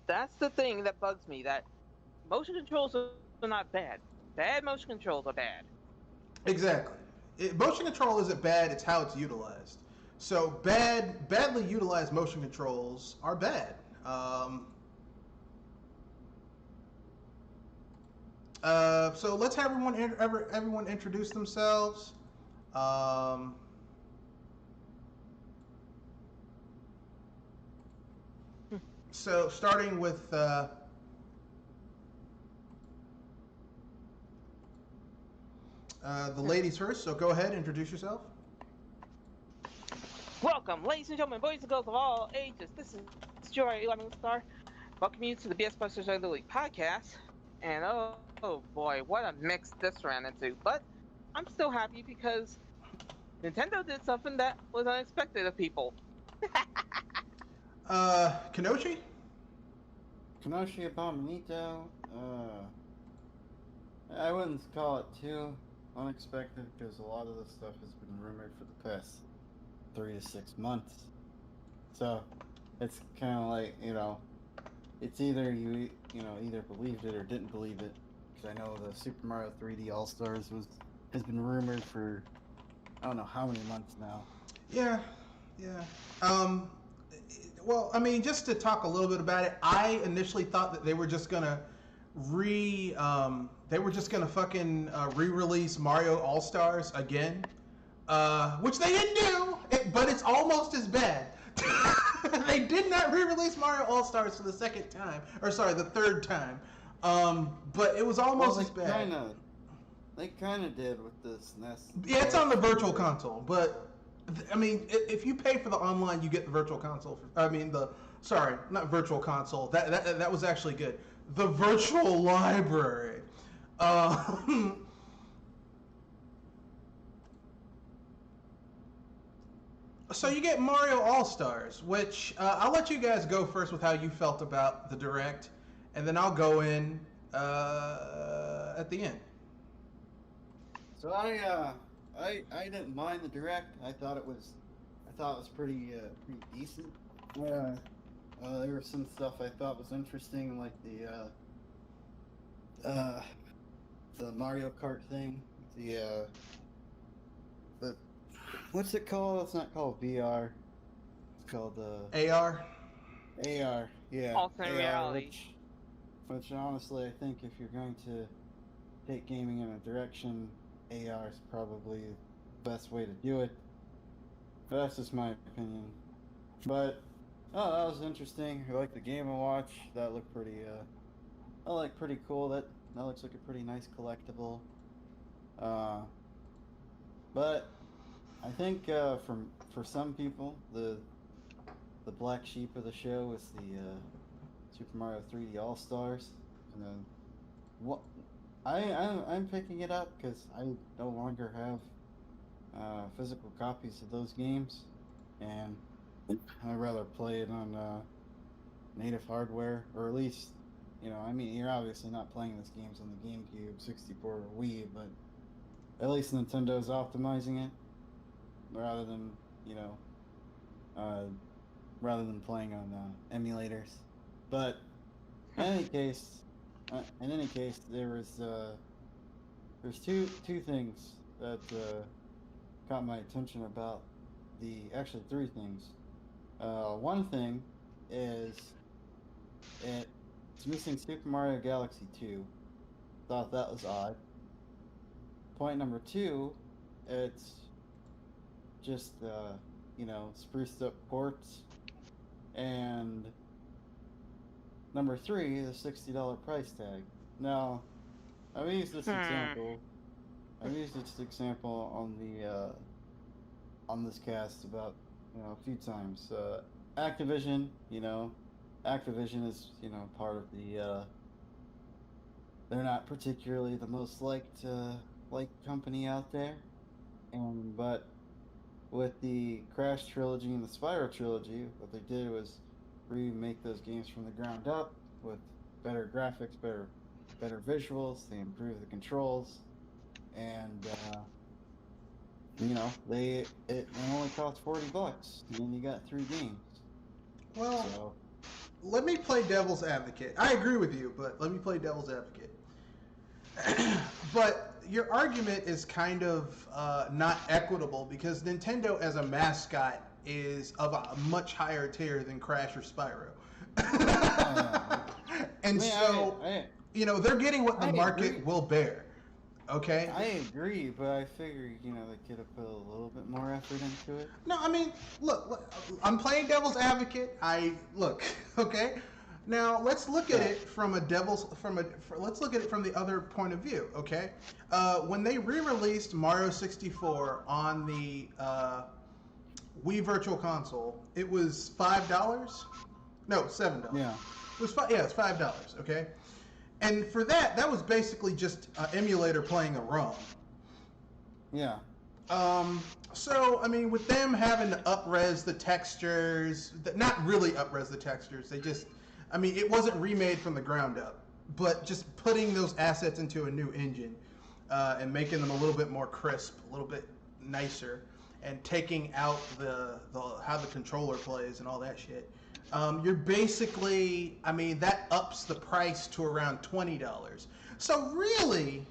That's the thing that bugs me. That motion controls are not bad. Bad motion controls are bad. Exactly. Motion control isn't bad; it's how it's utilized. So badly utilized motion controls are bad. So let's have everyone introduce themselves. Um, so starting with the ladies first. So go ahead, introduce yourself. Welcome, ladies and gentlemen, boys and girls of all ages. This is Joy 11 Star. Welcome you to the BS Busters of the Week podcast. And oh boy, what a mix this ran into. But I'm still happy because Nintendo did something that was unexpected of people. Kenoshi. Kenoshi Abominito, I wouldn't call it too unexpected because a lot of this stuff has been rumored for the past 3 to 6 months. So it's kind of like, it's either you either believed it or didn't believe it. Because I know the Super Mario 3D All Stars has been rumored for I don't know how many months now. Yeah, yeah. Well, I mean, just to talk a little bit about it, I initially thought that they were just gonna fucking re-release Mario All Stars again, which they didn't do, but it's almost as bad. They did not re-release Mario All Stars for the second time, or sorry, the third time. But it was almost as bad. They kind of did with this NES. Yeah, it's on the virtual console, but I mean, if you pay for the online, you get the virtual console. Not virtual console. That was actually good. The virtual library. So you get Mario All Stars, which I'll let you guys go first with how you felt about the direct, and then I'll go in at the end. So I didn't mind the direct. I thought it was pretty decent. There was some stuff I thought was interesting, like the Mario Kart thing. The what's it called? It's not called VR. It's called AR. AR. Yeah. Alternate AR, reality. Which honestly, I think if you're going to take gaming in a direction, AR is probably the best way to do it. But that's just my opinion. But that was interesting. I like the Game & Watch. That looked pretty pretty cool. That looks like a pretty nice collectible. But I think for some people the black sheep of the show is the Super Mario 3D All Stars. And then what I'm picking it up because I no longer have physical copies of those games, and I'd rather play it on native hardware, or at least, I mean, you're obviously not playing these games on the GameCube, 64, or Wii, but at least Nintendo's optimizing it rather than playing on emulators. But in any case, there's two things that caught my attention about actually three things. One thing is it's missing Super Mario Galaxy 2. Thought that was odd. Point number 2, it's just spruced up ports. And number 3, the $60 price tag. Now, I've used this example. On this cast about a few times. Activision, Activision is part of the. They're not particularly the most liked company out there, but with the Crash trilogy and the Spyro trilogy, what they did was remake those games from the ground up with better graphics, better visuals. They improved the controls, and it only cost $40, and then you got 3 games. Well, so, let me play devil's advocate. I agree with you, but let me play devil's advocate. But your argument is kind of not equitable because Nintendo as a mascot is of a much higher tier than Crash or Spyro. And they're getting what the market will bear. Okay? I agree, but I figure, they could have put a little bit more effort into it. No, I mean, look, I'm playing devil's advocate. Okay? Now let's look at it let's look at it from the other point of view, okay? When they re-released Mario 64 on the Wii Virtual Console, it was $5. No, $7. Yeah. It's $5. Okay, and for that was basically just an emulator playing a ROM. Yeah. So, I mean, with them having to up-res the textures, not really up-res the textures, it wasn't remade from the ground up, but just putting those assets into a new engine and making them a little bit more crisp, a little bit nicer, and taking out how the controller plays and all that shit. You're basically, that ups the price to around $20. So really,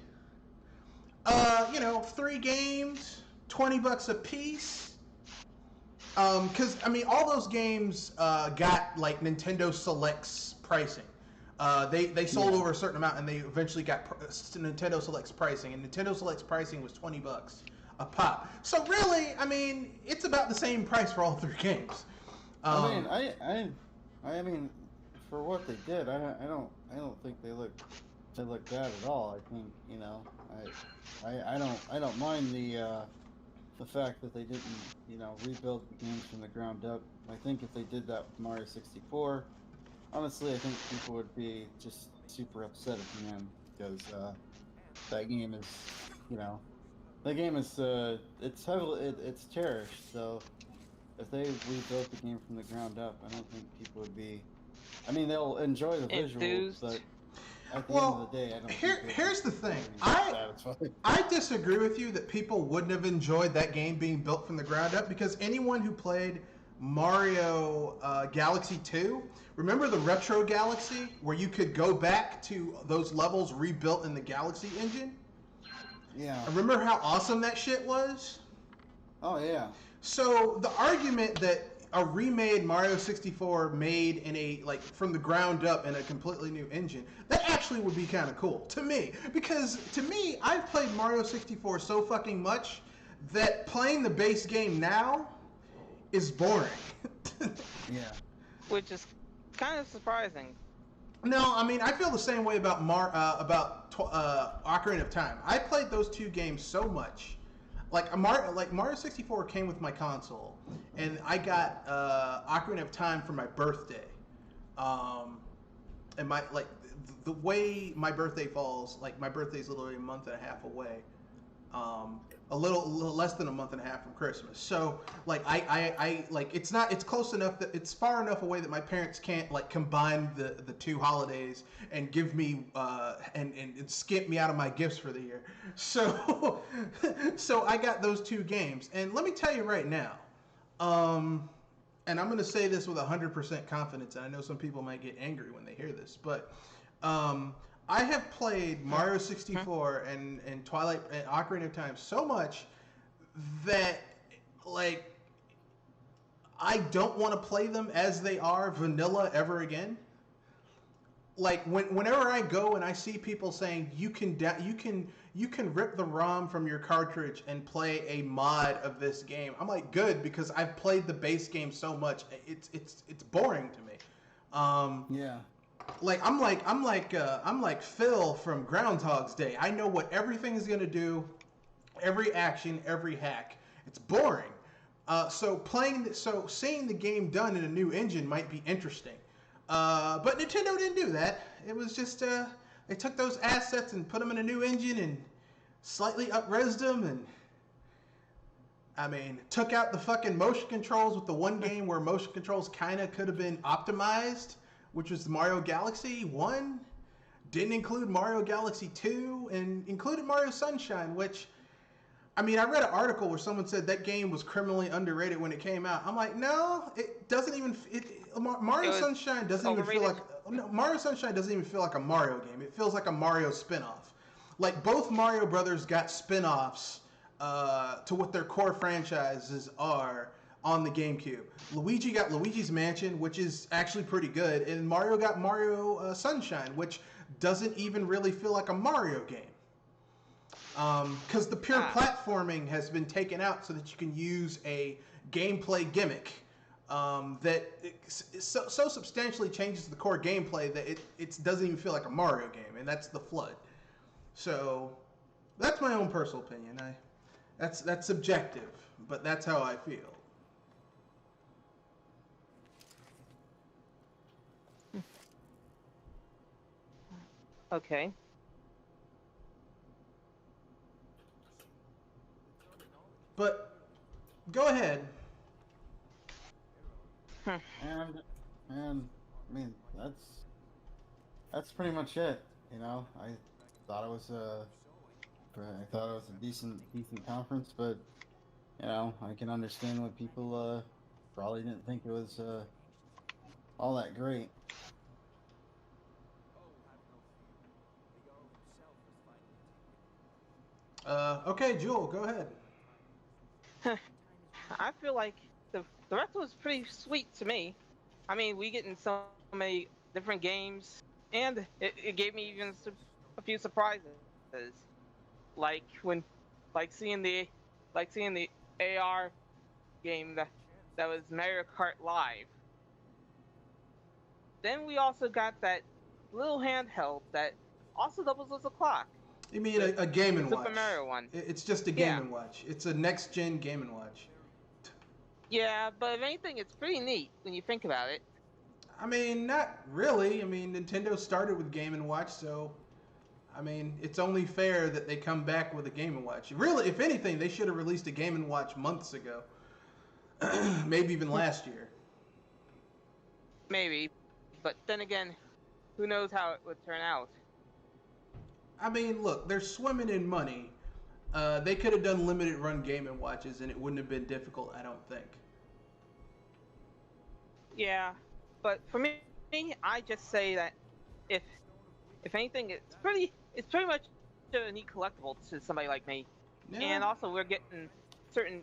3 games, $20 a piece. Because all those games got like Nintendo Selects pricing. They sold over a certain amount, and they eventually got Nintendo Selects pricing, and Nintendo Selects pricing was $20 a pop. So really, it's about the same price for all 3 games. I mean, for what they did, I don't think they look bad at all. I think I don't mind the fact that they didn't rebuild the games from the ground up. I think if they did that with Mario 64, honestly, I think people would be just super upset at the end because that game is it's cherished. So if they rebuilt the game from the ground up, I don't think people would be. They'll enjoy the visuals, but at the end of the day, I don't. Here's the thing. I disagree with you that people wouldn't have enjoyed that game being built from the ground up because anyone who played Mario Galaxy 2, remember the Retro Galaxy where you could go back to those levels rebuilt in the Galaxy engine? Yeah. Remember how awesome that shit was? Oh yeah. So the argument that a remade Mario 64 made from the ground up in a completely new engine, that actually would be kind of cool to me. Because to me, I've played Mario 64 so fucking much that playing the base game now is boring. Yeah. Which is kind of surprising. No, I feel the same way about Ocarina of Time. I played those 2 games so much. Mario 64 came with my console, and I got Ocarina of Time for my birthday. And the way my birthday falls, my birthday's literally a month and a half away. A little less than a month and a half from Christmas. So it's close enough that it's far enough away that my parents can't combine the 2 holidays and give me and skip me out of my gifts for the year. So I got those 2 games, and let me tell you right now, and I'm going to say this with 100% confidence, and I know some people might get angry when they hear this, but I have played Mario 64 and Twilight and Ocarina of Time so much that I don't want to play them as they are vanilla ever again. Whenever I go and I see people saying you can rip the ROM from your cartridge and play a mod of this game, I'm like, good, because I've played the base game so much. It's boring to me. Yeah. I'm like Phil from Groundhog's Day. I know what everything's gonna do, every action, every hack. It's boring. So seeing the game done in a new engine might be interesting. But Nintendo didn't do that. It was just they took those assets and put them in a new engine and slightly up-resed them, and took out the fucking motion controls with the one game where motion controls kind of could have been optimized, which was Mario Galaxy 1, didn't include Mario Galaxy 2, and included Mario Sunshine, which I mean, I read an article where someone said that game was criminally underrated when it came out. I'm like, no, it doesn't even. Mario Sunshine doesn't even feel like. No, Mario Sunshine doesn't even feel like a Mario game. It feels like a Mario spin-off. Like both Mario Brothers got spin-offs to what their core franchises are on the GameCube. Luigi got Luigi's Mansion, which is actually pretty good, and Mario got Mario Sunshine, which doesn't even really feel like a Mario game. Because the pure platforming has been taken out so that you can use a gameplay gimmick that so substantially changes the core gameplay that it doesn't even feel like a Mario game, and that's the Flood. So that's my own personal opinion. That's subjective, but that's how I feel. Okay. But go ahead. And I mean that's pretty much it. You know, I thought it was a decent conference, but you know, I can understand why people probably didn't think it was all that great. Okay, Jewel, go ahead. I feel like the rest was pretty sweet to me. I mean, we getting so many different games, and it gave me even a few surprises, like seeing the AR game that was Mario Kart Live. Then we also got that little handheld that also doubles as a clock. You mean a Game & Watch? Super Mario one. It's just a Game & Watch. It's a next-gen Game & Watch. Yeah, but if anything, it's pretty neat when you think about it. I mean, not really. I mean, Nintendo started with Game & Watch, so I mean, it's only fair that they come back with a Game & Watch. Really, if anything, they should have released a Game & Watch months ago. Maybe even last year. Maybe, but then again, who knows how it would turn out. I mean, look, they're swimming in money. They could have done limited run Game & Watches, and it wouldn't have been difficult, I don't think. Yeah, but for me, I just say that if anything, it's pretty much a neat collectible to somebody like me. Yeah. And also, we're getting certain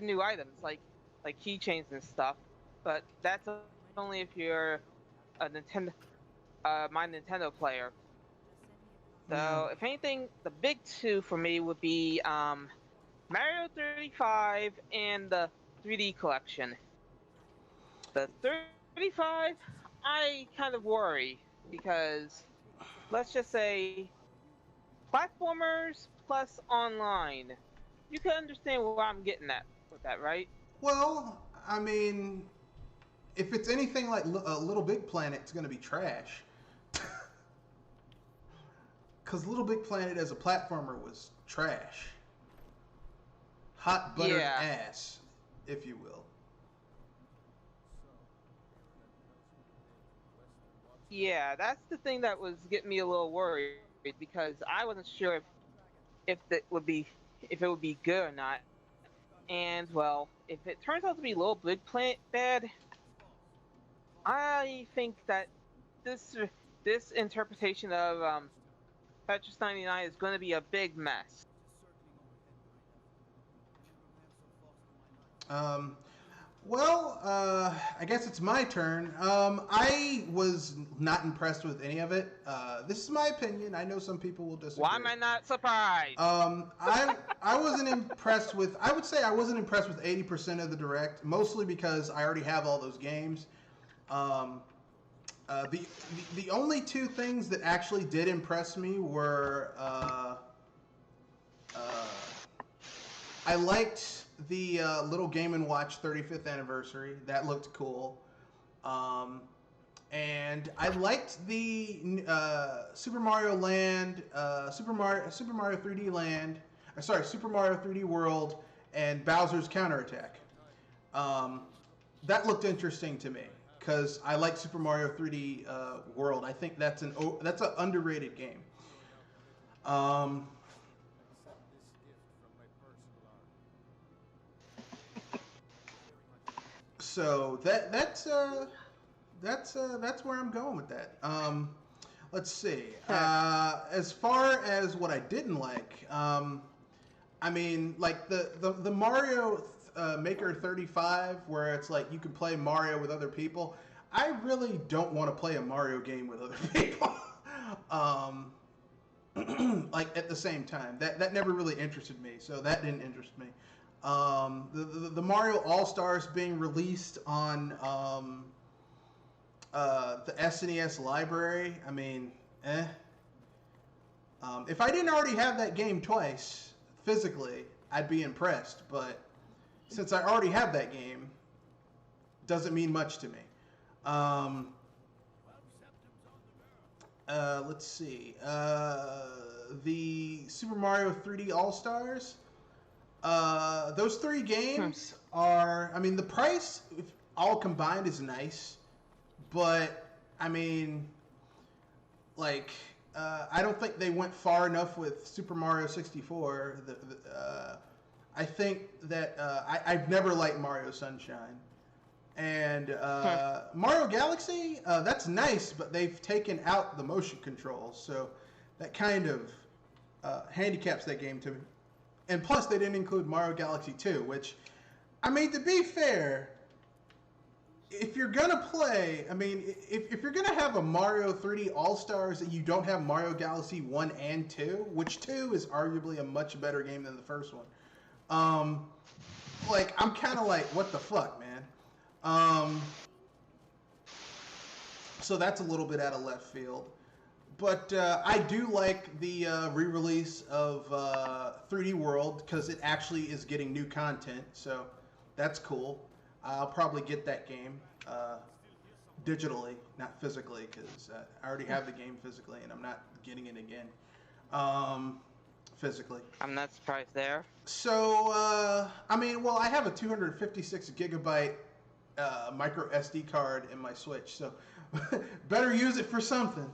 new items like keychains and stuff. But that's only if you're a my Nintendo player. So, if anything, the big two for me would be Mario 35 and the 3D collection. The 35, I kind of worry because, let's just say, platformers plus online. You can understand where I'm getting at with that, right? Well, I mean, if it's anything like Little Big Planet, it's going to be trash. Because Little Big Planet as a platformer was trash. Hot buttered ass, if you will. Yeah, that's the thing that was getting me a little worried because I wasn't sure if it would be good or not. And well, if it turns out to be Little Big Planet bad, I think that this interpretation of Tetris 99 is going to be a big mess. Well, I guess it's my turn. I was not impressed with any of it. This is my opinion. I know some people will disagree. Why am I not surprised? I wasn't impressed with. I would say I wasn't impressed with 80% of the Direct, mostly because I already have all those games. The only two things that actually did impress me were I liked the little Game & Watch 35th anniversary. That looked cool. And I liked the Super Mario Land, Super Mario 3D Land, Super Mario 3D World, and Bowser's Counterattack. That looked interesting to me because I like Super Mario 3D World. I think that's an underrated game. So that's where I'm going with that. Let's see. As far as what I didn't like, I mean, like the Mario Maker 35, where it's like you can play Mario with other people. I really don't want to play a Mario game with other people. Like at the same time, that never really interested me, so that didn't interest me. The Mario All Stars being released on the SNES library, I mean, if I didn't already have that game twice physically, I'd be impressed. But since I already have that game, doesn't mean much to me. Let's see. The Super Mario 3D All Stars. Those three games are. I mean, the price all combined is nice, but I mean, like, I don't think they went far enough with Super Mario 64. I think that I've never liked Mario Sunshine. And Mario Galaxy, that's nice, but they've taken out the motion controls, so that kind of handicaps that game to me. And plus, they didn't include Mario Galaxy 2, which, I mean, to be fair, if you're gonna play, I mean, if you're gonna have a Mario 3D All-Stars and you don't have Mario Galaxy 1 and 2, which 2 is arguably a much better game than the first one, like, I'm kind of like, what the fuck, man? So that's a little bit out of left field. But I do like the re-release of 3D World because it actually is getting new content, so that's cool. I'll probably get that game digitally, not physically, because I already have the game physically and I'm not getting it again physically. I'm not surprised there. So, I mean, well, I have a 256 gigabyte micro SD card in my Switch, so better use it for something.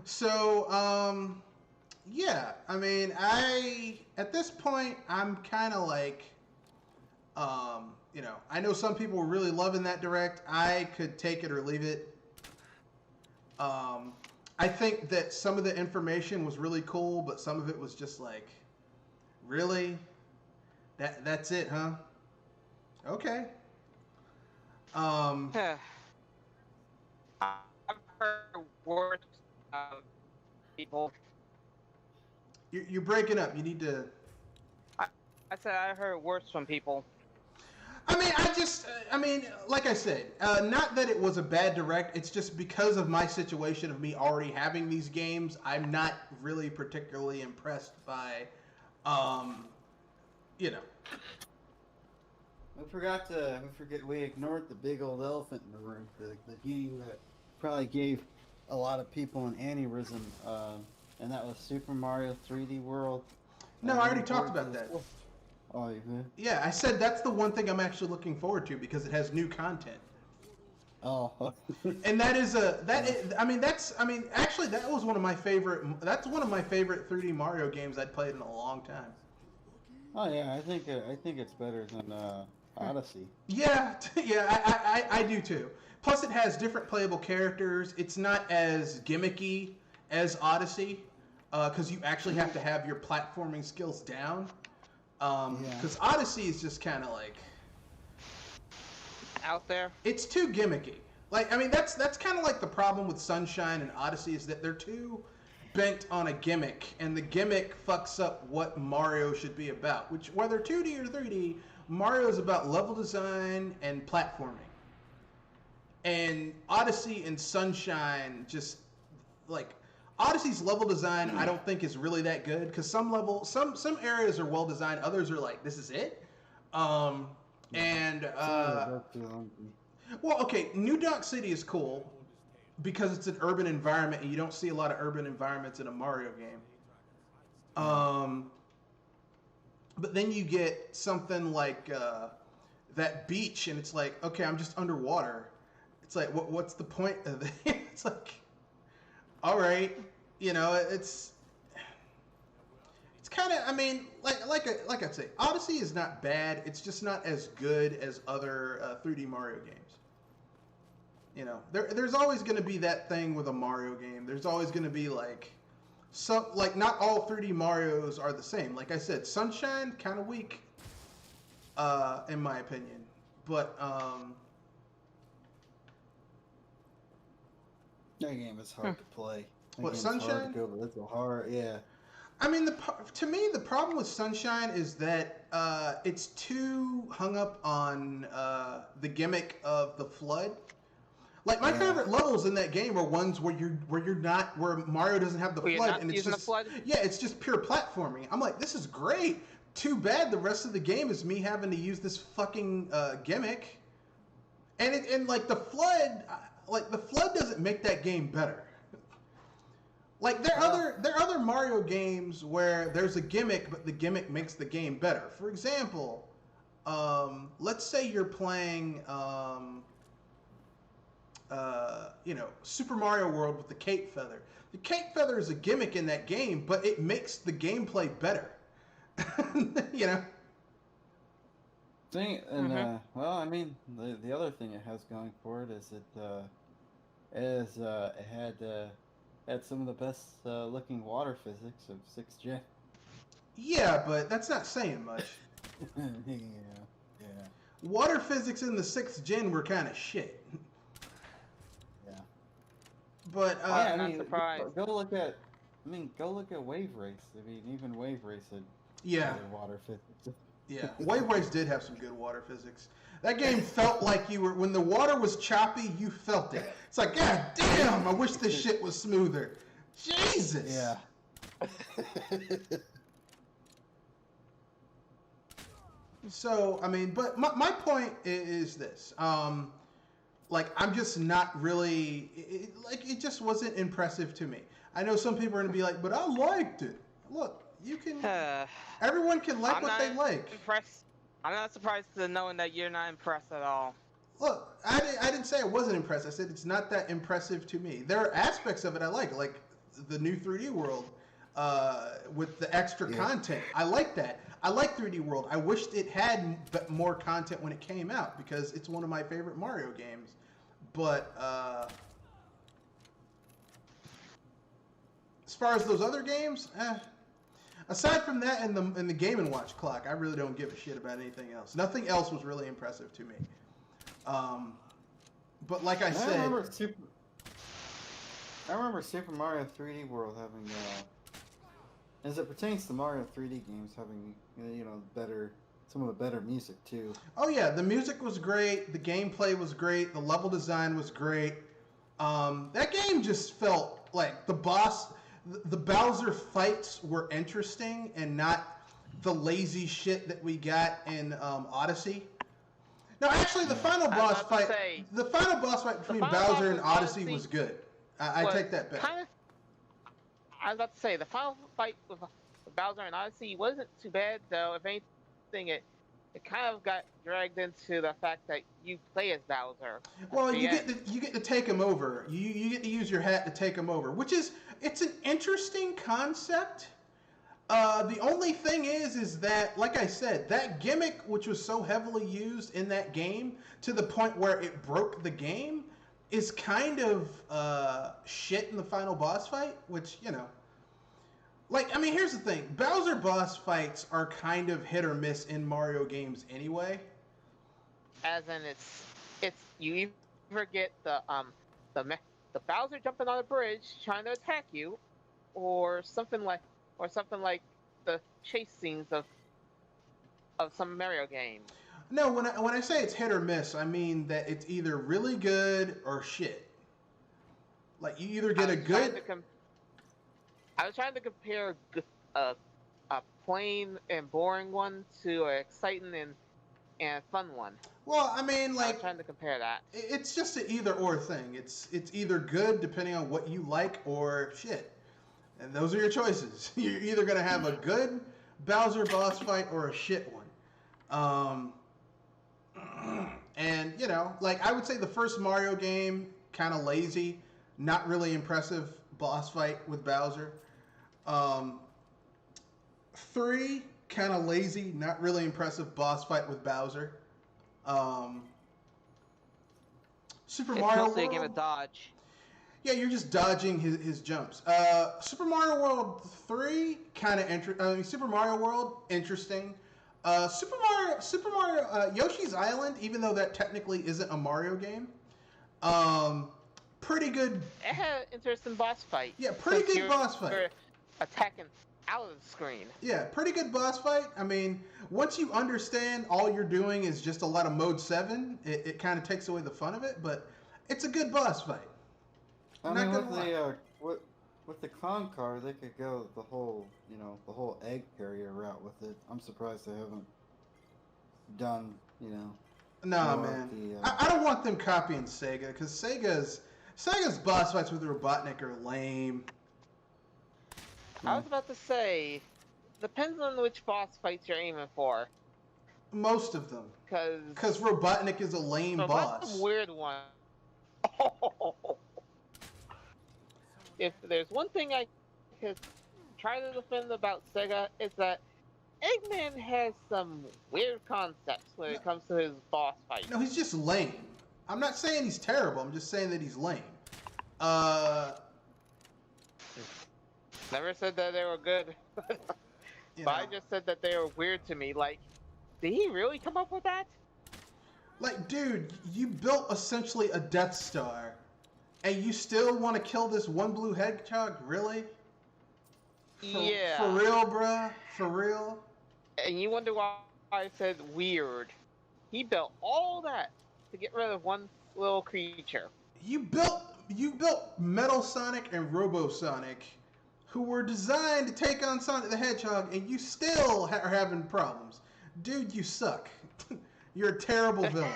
So, yeah, I mean, at this point, I'm kind of like, you know, I know some people were really loving that direct. I could take it or leave it. I think that some of the information was really cool, but some of it was just like, really? That's it, huh? Okay. I've heard worse people. You're breaking up. You need to. I said I heard worse from people. I mean, like I said, not that it was a bad direct. It's just because of my situation of me already having these games, I'm not really particularly impressed by, you know. We ignored the big old elephant in the room, the game that probably gave a lot of people an aneurysm, and that was Super Mario 3D World. No, I already talked about that. Oh, you did? Yeah, I said that's the one thing I'm actually looking forward to because it has new content. Oh. And actually that was one of my favorite. That's one of my favorite 3D Mario games I'd played in a long time. Oh yeah, I think it's better than Odyssey. Yeah, I do too. Plus, it has different playable characters. It's not as gimmicky as Odyssey, because you actually have to have your platforming skills down. Because Odyssey is just kind of like out there. It's too gimmicky. Like, I mean, that's kind of like the problem with Sunshine and Odyssey is that they're too bent on a gimmick, and the gimmick fucks up what Mario should be about. Which, whether 2D or 3D, Mario is about level design and platforming. And Odyssey and Sunshine just like Odyssey's level design, I don't think is really that good because some areas are well designed, others are like, this is it. Well, okay, New Donk City is cool because it's an urban environment and you don't see a lot of urban environments in a Mario game. But then you get something like that beach and it's like, okay, I'm just underwater. It's like, what's the point of it? It's like, all right, you know, it's kind of, I mean, like I say, Odyssey is not bad. It's just not as good as other 3D Mario games. You know, there's always going to be that thing with a Mario game. There's always going to be like not all 3D Marios are the same. Like I said, Sunshine kind of weak, in my opinion. But that game is hard to play. What, Sunshine? Hard to go, but it's a hard, yeah. I mean, to me, the problem with Sunshine is that it's too hung up on the gimmick of the flood. Like my favorite levels in that game are ones where where Mario doesn't have the flood, and it's just it's just pure platforming. I'm like, this is great. Too bad the rest of the game is me having to use this fucking gimmick, and like the flood doesn't make that game better. Like there are other Mario games where there's a gimmick, but the gimmick makes the game better. For example, let's say you're playing Super Mario World with the cape feather. The cape feather is a gimmick in that game, but it makes the gameplay better. You know. Well, I mean, the other thing it has going for it is it had some of the best looking water physics of 6th gen. Yeah, but that's not saying much. Yeah. Water physics in the 6th gen were kind of shit. But I'm not surprised. Go look at Wave Race. I mean, even Wave Race had water physics. Yeah, Wave Race did have some good water physics. That game felt like when the water was choppy, you felt it. It's like, God damn, I wish this shit was smoother. Jesus. Yeah. So, I mean, but my point is this. Like, I'm just not really, it just wasn't impressive to me. I know some people are going to be like, but I liked it. Look, you can, everyone can like what they like. I'm not surprised to knowing that you're not impressed at all. Look, I didn't say I wasn't impressed. I said it's not that impressive to me. There are aspects of it I like the new 3D World with the extra content. I like that. I like 3D World. I wished it had more content when it came out because it's one of my favorite Mario games. But as far as those other games, aside from that and the Game & Watch clock, I really don't give a shit about anything else. Nothing else was really impressive to me. But like I said, I remember Super Mario 3D World having, as it pertains to Mario 3D games, having some of the better music too. Oh yeah, the music was great, the gameplay was great, the level design was great. That game just felt like the Bowser fights were interesting and not the lazy shit that we got in Odyssey. No, actually, the final boss fight between Bowser and Odyssey was good. I take that back. I was about to say the final fight with Bowser and Odyssey wasn't too bad, though. If anything, it kind of got dragged into the fact that you play as Bowser. Well, you get to take him over. You get to use your hat to take him over, it's an interesting concept. The only thing is that, like I said, that gimmick, which was so heavily used in that game to the point where it broke the game, is kind of shit in the final boss fight, which, like, I mean, here's the thing. Bowser boss fights are kind of hit or miss in Mario games anyway. As in, it's you either get the Bowser jumping on a bridge trying to attack you, or something like the chase scenes of some Mario games. No, when I say it's hit or miss, I mean that it's either really good or shit. Like, you either get a good... I was trying to compare a plain and boring one to an exciting and fun one. Well, I mean, like... I was trying to compare that. It's just an either-or thing. It's either good, depending on what you like, or shit. And those are your choices. You're either going to have a good Bowser boss fight or a shit one. And, like, I would say the first Mario game, kind of lazy, not really impressive boss fight with Bowser. 3, kind of lazy, not really impressive boss fight with Bowser. Um, Super It's Mario mostly a game of World. dodge. Yeah, you're just dodging his jumps. Super Mario World 3, kind of interesting. Super Mario World, interesting. Super Mario, Yoshi's Island, even though that technically isn't a Mario game, um, pretty good. It had an interesting boss fight. Yeah, pretty Since good boss fight. you're attacking out of the screen. Yeah, pretty good boss fight. I mean, once you understand all you're doing is just a lot of mode 7, it kind of takes away the fun of it, but it's a good boss fight. I Not mean, gonna with the clown car, they could go the whole egg carrier route with it. I'm surprised they haven't done, Nah, more of man. the, I don't want them copying Sega, because Sega's boss fights with Robotnik are lame. I was about to say, depends on which boss fights you're aiming for. Most of them. Because Because Robotnik is a lame boss. that's a weird one. If there's one thing I could try to defend about Sega, it's that Eggman has some weird concepts when it comes to his boss fight. No, he's just lame. I'm not saying he's terrible, I'm just saying that he's lame. Never said that they were good. You But know. I just said that they were weird to me. Like, did he really come up with that? Like, dude, you built essentially a Death Star, and you still want to kill this one blue hedgehog? Really? Yeah. For real, bruh? For real? And you wonder why I said weird. He built all that to get rid of one little creature. You built Metal Sonic and Robo Sonic, who were designed to take on Sonic the Hedgehog, and you still are having problems. Dude, you suck. You're a terrible villain.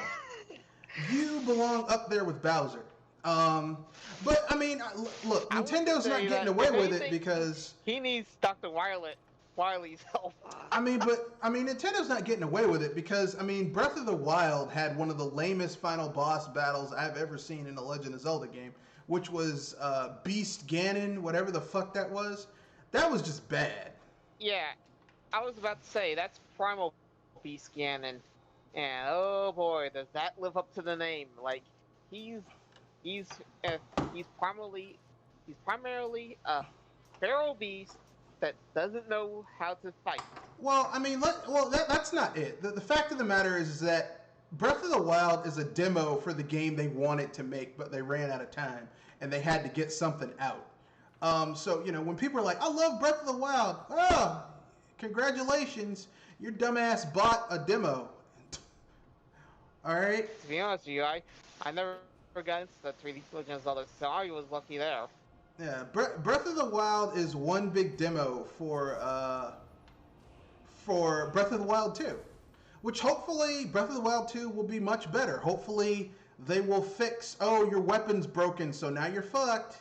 You belong up there with Bowser. But I mean, look, Nintendo's not getting away with it because he needs Dr. Wily's help. Nintendo's not getting away with it because Breath of the Wild had one of the lamest final boss battles I've ever seen in a Legend of Zelda game, which was Beast Ganon, whatever the fuck that was. That was just bad. Yeah, I was about to say that's Primal Beast Ganon, and oh boy, does that live up to the name? Like, he's primarily a feral beast that doesn't know how to fight. Well, that's not it. The fact of the matter is that Breath of the Wild is a demo for the game they wanted to make, but they ran out of time, and they had to get something out. So, when people are like, I love Breath of the Wild, oh, congratulations, your dumbass bought a demo. Alright? To be honest with you, I never got into the 3D Legend of Zelda, so I was lucky there. Yeah, Breath of the Wild is one big demo for Breath of the Wild 2, which hopefully Breath of the Wild 2 will be much better. Hopefully they will fix, oh, your weapon's broken, so now you're fucked.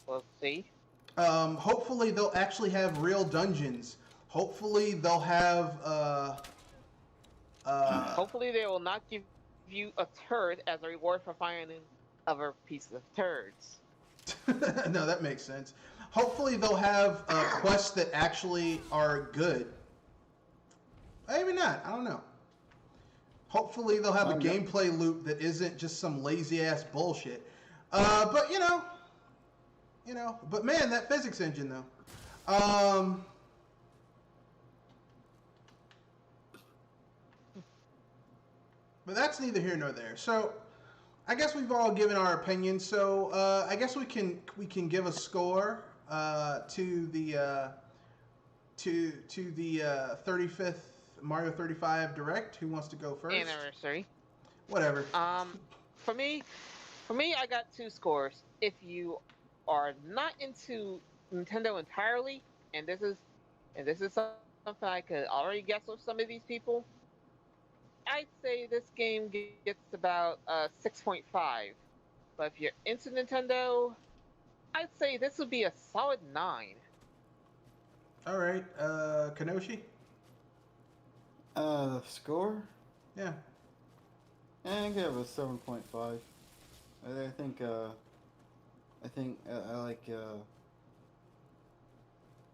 We'll see. Hopefully they'll actually have real dungeons. Hopefully they'll have hopefully they will not give you a turd as a reward for finding other pieces of turds. No, that makes sense. Hopefully they'll have quests that actually are good. Maybe not. I don't know. Hopefully they'll have a gameplay loop that isn't just some lazy ass bullshit. But but man, that physics engine though. But that's neither here nor there. So, I guess we've all given our opinions. So, I guess we can give a score to the 35th Mario 35 Direct. Who wants to go first? Anniversary. Whatever. For me, I got 2 scores. If you are not into Nintendo entirely, and this is something I could already guess with some of these people, I'd say this game gets about 6.5. But if you're into Nintendo, I'd say this would be a solid 9. All right, Kenoshi. The score? Yeah. I give it a 7.5. I think I like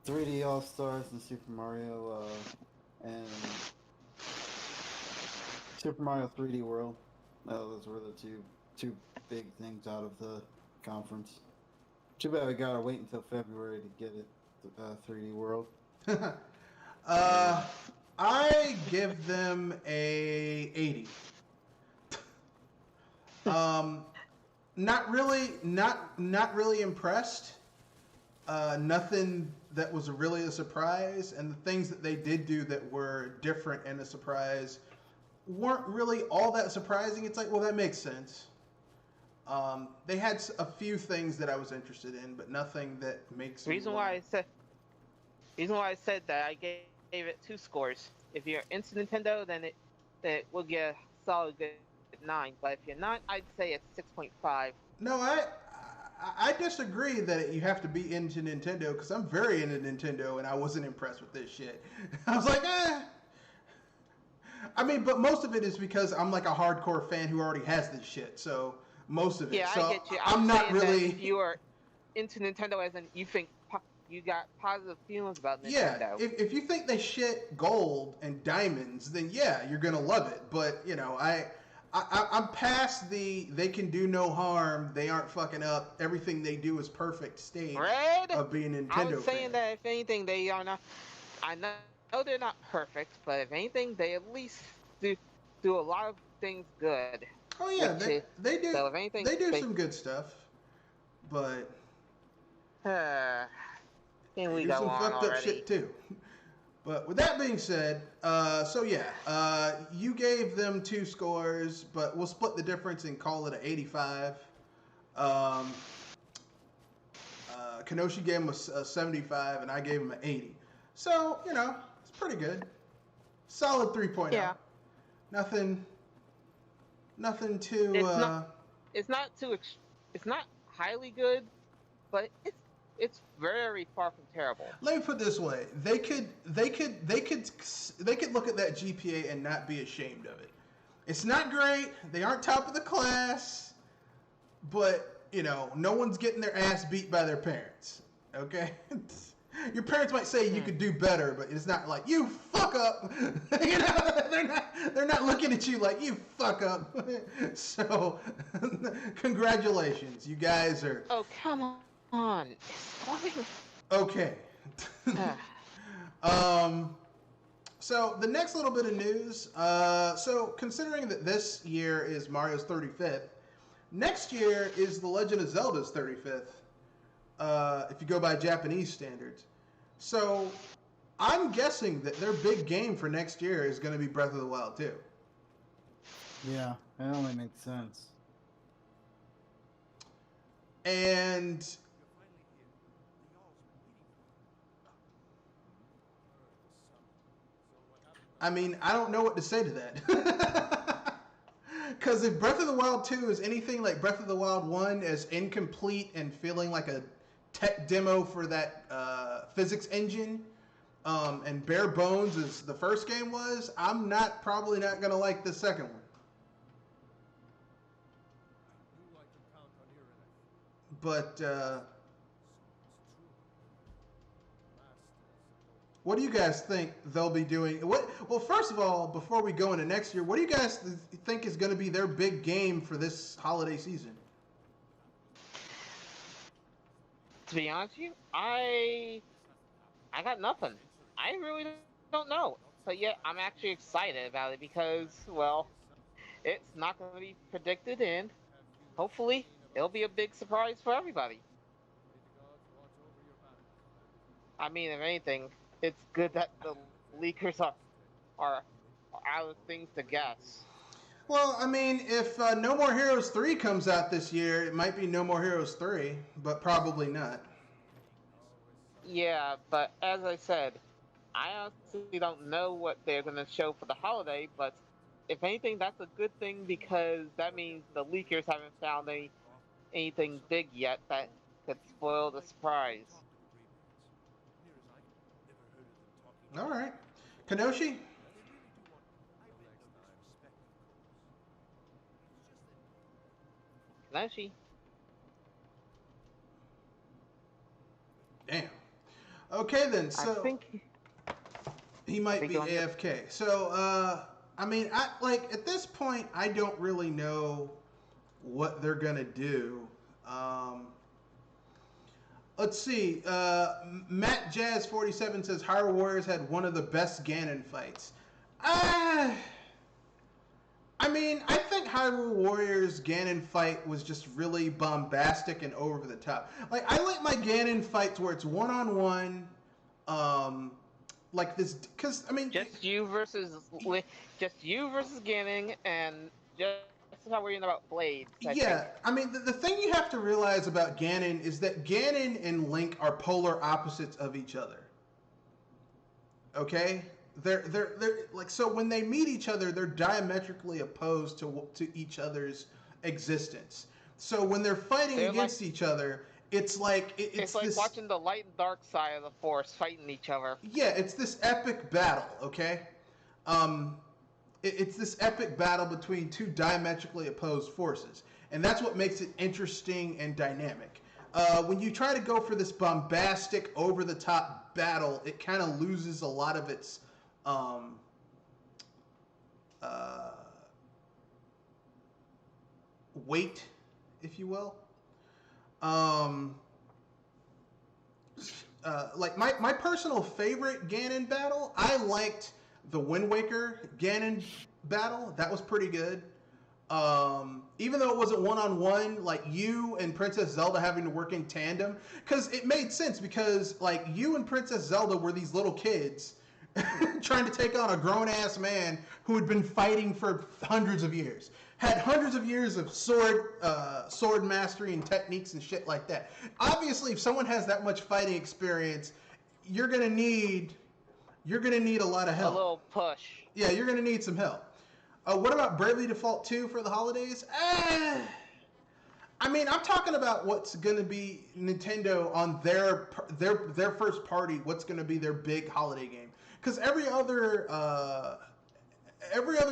3D All Stars and Super Mario and Super Mario 3D World. Those were the two big things out of the conference. Too bad we gotta wait until February to get it. 3D World. I give them a 80. Not really impressed. Nothing that was really a surprise, and the things that they did do that were different and a surprise weren't really all that surprising. It's like, well, that makes sense. They had a few things that I was interested in, but nothing that makes me. Reason why I said that I gave it 2 scores. If you're into Nintendo, then it will get a solid good 9. But if you're not, I'd say it's 6.5. No, I disagree that you have to be into Nintendo, because I'm very into Nintendo and I wasn't impressed with this shit. I was like, eh. I mean, but most of it is because I'm like a hardcore fan who already has this shit. So most of it. Yeah, so I get you. I'm not really. If you are into Nintendo, as in you think you got positive feelings about Nintendo. Yeah, if you think they shit gold and diamonds, then yeah, you're gonna love it. But you know, I'm past they can do no harm. They aren't fucking up. Everything they do is perfect stage of being a Nintendo I was saying fan. that if anything, they are not. I know they're not perfect, but if anything, they at least do a lot of things good. Oh yeah, they do. So if anything, they do some good stuff, but can they we do go some on fucked already? up shit too. But with that being said, so yeah, you gave them 2 scores, but we'll split the difference and call it an 85. Kenoshi gave him a 75, and I gave him an 80. So, you know, it's pretty good. Solid 3.0. Yeah. Nothing too... It's not highly good, but it's very far from terrible. Let me put it this way: they could look at that GPA and not be ashamed of it. It's not great. They aren't top of the class, but you know, no one's getting their ass beat by their parents. Okay, your parents might say you could do better, but it's not like you fuck up. You know, they're not looking at you like you fuck up. So, congratulations, you guys are. Oh, come on. Okay. So the next little bit of news. So considering that this year is Mario's 35th, next year is The Legend of Zelda's 35th. If you go by Japanese standards. So I'm guessing that their big game for next year is going to be Breath of the Wild 2. Yeah, that only makes sense. And I mean, I don't know what to say to that. Because if Breath of the Wild 2 is anything like Breath of the Wild 1, as incomplete and feeling like a tech demo for that physics engine, and bare bones as the first game was, I'm probably not going to like the second one. But what do you guys think they'll be doing? Well, first of all, before we go into next year, what do you guys think is going to be their big game for this holiday season? To be honest with you, I got nothing. I really don't know. But yet, I'm actually excited about it because, well, it's not going to be predicted, and hopefully it'll be a big surprise for everybody. I mean, if anything, it's good that the leakers are out of things to guess. Well, I mean, if No More Heroes 3 comes out this year, it might be No More Heroes 3, but probably not. Yeah, but as I said, I honestly don't know what they're going to show for the holiday, but if anything, that's a good thing because that means the leakers haven't found anything big yet that could spoil the surprise. All right. Kenoshi? No, she. Damn. Okay then. I So think. he might be Go ahead. AFK. So I mean, I like at this point, I don't really know what they're gonna do. Um, let's see. Matt Jazz 47 says Hyrule Warriors had one of the best Ganon fights. Uh, I mean, I think Hyrule Warriors Ganon fight was just really bombastic and over the top. Like, I like my Ganon fights where it's one-on-one, like this, because, I mean... Just you versus Ganon, and just how we're in about Blades, I Yeah, think. I mean, the thing you have to realize about Ganon is that Ganon and Link are polar opposites of each other. Okay? They're like, so when they meet each other, they're diametrically opposed to each other's existence. So when they're fighting against each other, it's like it's like this, watching the light and dark side of the Force fighting each other. Yeah, it's this epic battle. Okay, it's this epic battle between two diametrically opposed forces, and that's what makes it interesting and dynamic. When you try to go for this bombastic, over-the-top battle, it kind of loses a lot of its weight, if you will. Like my personal favorite Ganon battle, I liked the Wind Waker Ganon battle. That was pretty good. Even though it wasn't one-on-one, like you and Princess Zelda having to work in tandem, because it made sense, because like you and Princess Zelda were these little kids trying to take on a grown-ass man who had been fighting for hundreds of years, had hundreds of years of sword mastery and techniques and shit like that. Obviously, if someone has that much fighting experience, you're gonna need a lot of help. A little push. Yeah, you're gonna need some help. What about Bravely Default 2 for the holidays? I mean, I'm talking about what's going to be Nintendo on their first party. What's going to be their big holiday game? Because every other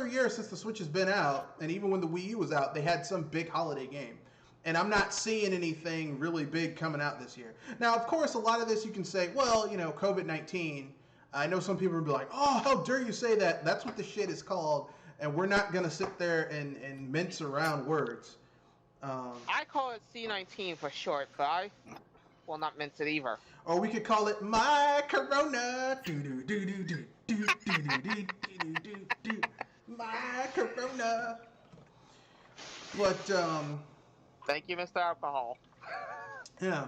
year since the Switch has been out, and even when the Wii U was out, they had some big holiday game. And I'm not seeing anything really big coming out this year. Now, of course, a lot of this you can say, well, you know, COVID-19. I know some people will be like, oh, how dare you say that? That's what the shit is called. And we're not going to sit there and mince around words. I call it C19 for short, but I will not mince it either. Or we could call it My Corona. My Corona. But, Thank you, Mr. Alcohol. yeah.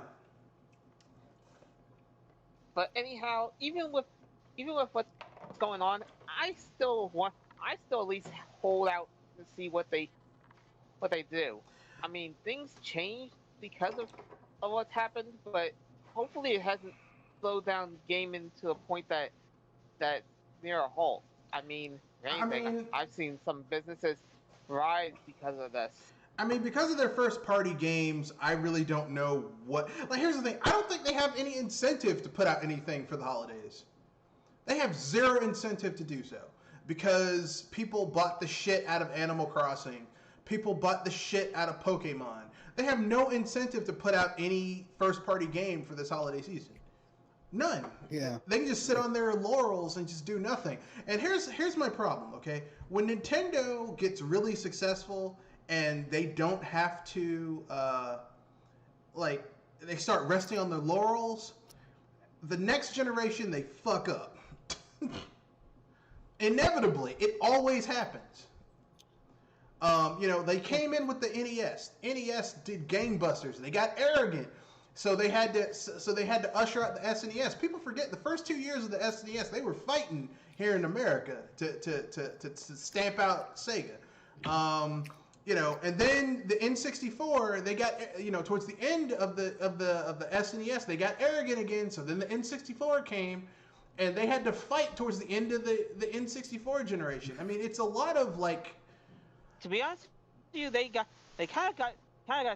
But anyhow, even with what's going on, I still at least hold out to see what they do. I mean, things change because of what's happened, but hopefully it hasn't slowed down gaming to a point that near a halt. I mean, I've seen some businesses rise because of this. I mean, because of their first party games, I really don't know what... Like, here's the thing. I don't think they have any incentive to put out anything for the holidays. They have zero incentive to do so. Because people bought the shit out of Animal Crossing. People bought the shit out of Pokemon. They have no incentive to put out any first-party game for this holiday season. None. Yeah. They can just sit on their laurels and just do nothing. And here's my problem, okay? When Nintendo gets really successful and they don't have to, they start resting on their laurels, the next generation, they fuck up. Inevitably, it always happens. They came in with the NES. NES did gangbusters. They got arrogant, so they had to usher out the SNES. People forget the first 2 years of the SNES, they were fighting here in America to stamp out Sega. And then the N64, they got towards the end of the SNES, they got arrogant again. So then the N64 came. And they had to fight towards the end of the N64 generation. I mean, it's a lot of like. To be honest with you, they kind of got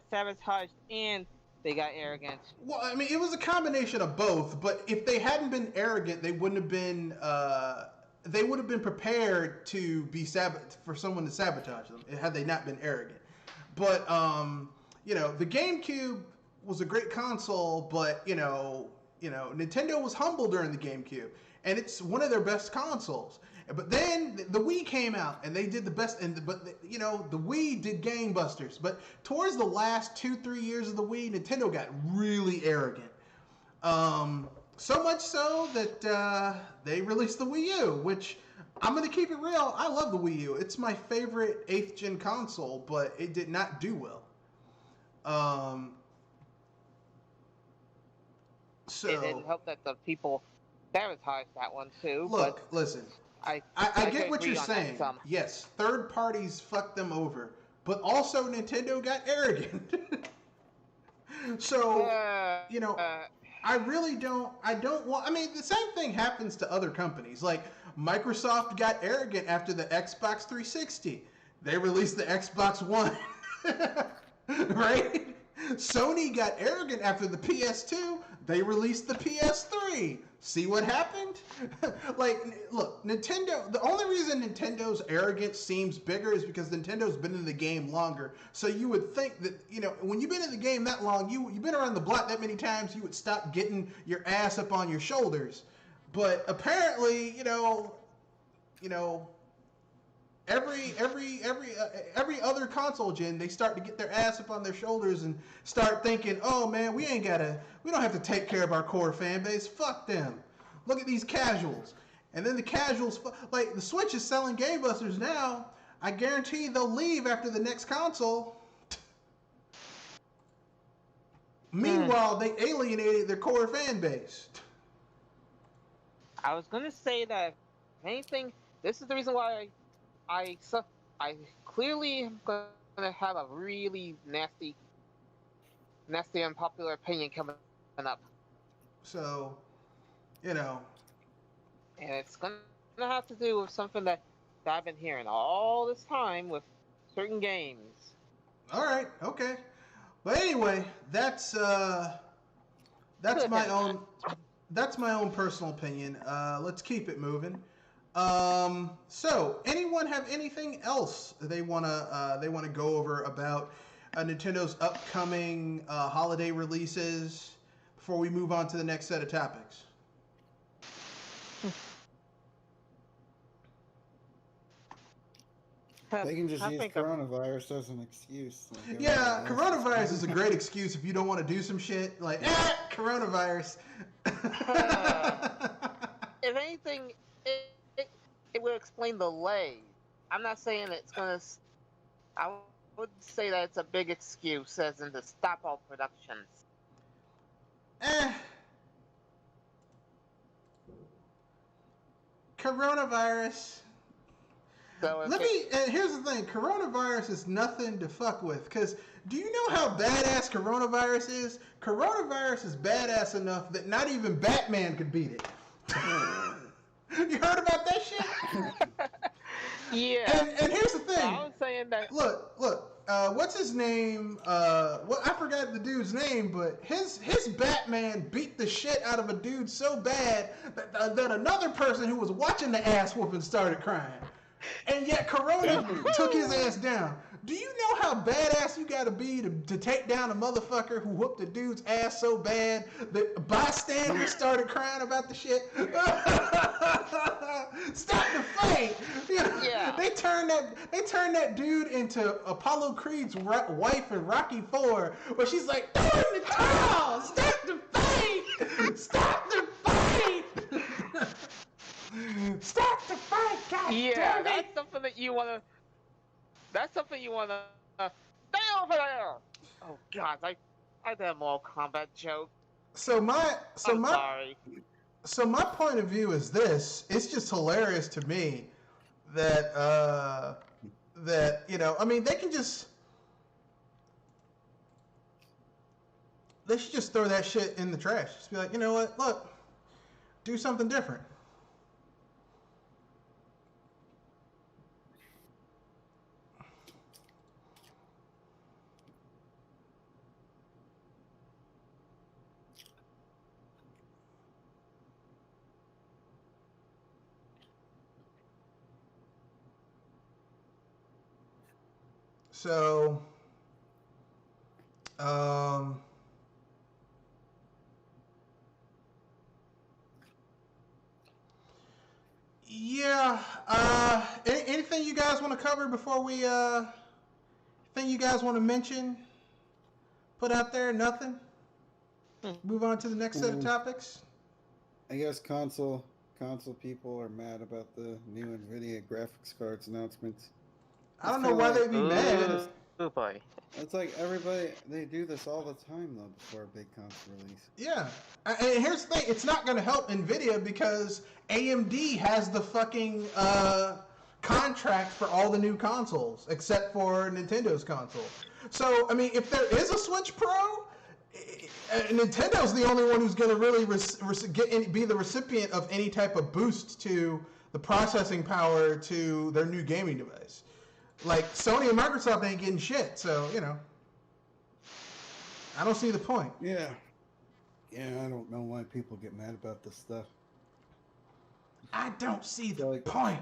sabotaged and they got arrogant. Well, I mean, it was a combination of both. But if they hadn't been arrogant, they wouldn't have been. They would have been prepared to be for someone to sabotage them had they not been arrogant. But the GameCube was a great console, but Nintendo was humble during the GameCube, and it's one of their best consoles. But then the Wii came out, and they did the best. The Wii did gangbusters. But towards the last 2-3 years of the Wii, Nintendo got really arrogant. So much so that they released the Wii U, which I'm gonna keep it real. I love the Wii U. It's my favorite 8th gen console, but it did not do well. So it didn't help that the people sabotaged that one too. Look, listen. I get what you're saying. That, yes, third parties fucked them over, but also Nintendo got arrogant. So I really don't. I don't want. I mean, the same thing happens to other companies. Like Microsoft got arrogant after the Xbox 360. They released the Xbox One, right? Sony got arrogant after the PS2. They released the PS3. See what happened? Look, Nintendo, the only reason Nintendo's arrogance seems bigger is because Nintendo's been in the game longer. So you would think that, when you've been in the game that long, you've been around the block that many times, you would stop getting your ass up on your shoulders. But apparently, every other console gen, they start to get their ass up on their shoulders and start thinking, oh man, we don't have to take care of our core fan base. Fuck them. Look at these casuals. And then the casuals, like the Switch is selling gangbusters now. I guarantee they'll leave after the next console. Meanwhile, they alienated their core fan base. I was gonna say that, if anything, this is the reason why I clearly am gonna have a really nasty unpopular opinion coming up. So, and it's gonna have to do with something that I've been hearing all this time with certain games. All right, okay. But anyway, that's my own personal opinion. Let's keep it moving. So, anyone have anything else they wanna go over about Nintendo's upcoming holiday releases before we move on to the next set of topics? They can just use coronavirus as an excuse. Yeah, coronavirus is a great excuse if you don't want to do some shit. Like, coronavirus. If anything, it will explain the delay. I'm not saying it's gonna. I would say that it's a big excuse, as in to stop all productions. Coronavirus. So here's the thing. Coronavirus is nothing to fuck with. Because do you know how badass coronavirus is? Coronavirus is badass enough that not even Batman could beat it. You heard about that shit? Yeah. And here's the thing. I was saying that. Look. What's his name? I forgot the dude's name, but his Batman beat the shit out of a dude so bad that another person who was watching the ass whooping started crying. And yet Corona took his ass down. Do you know how badass you gotta be to take down a motherfucker who whooped a dude's ass so bad that bystanders started crying about the shit? Stop the fight! Yeah. They turned that dude into Apollo Creed's wife in Rocky IV, where she's like, "Throw in the towel! Stop the fight! Stop the fight!" Stop the fight, God damn it! That's something that you wanna. That's something you wanna. Stay over there! Oh God, I did a Mortal Kombat joke. Sorry. So my point of view is this: it's just hilarious to me that I mean, they should just throw that shit in the trash. Just be like, you know what? Look, do something different. So, Um, yeah. Anything you guys want to cover before we anything you guys want to mention? Put out there? Nothing. Move on to the next set of topics. I guess console people are mad about the new Nvidia graphics cards announcements. I don't know why they'd be mad. Oh boy. It's like everybody, they do this all the time though before a big console release. Yeah. And here's the thing, it's not going to help Nvidia because AMD has the fucking contract for all the new consoles except for Nintendo's console. So, I mean, if there is a Switch Pro, Nintendo's the only one who's going to really be the recipient of any type of boost to the processing power to their new gaming device. Like, Sony and Microsoft ain't getting shit, so, you know. I don't see the point. Yeah. Yeah, I don't know why people get mad about this stuff. I don't see the point.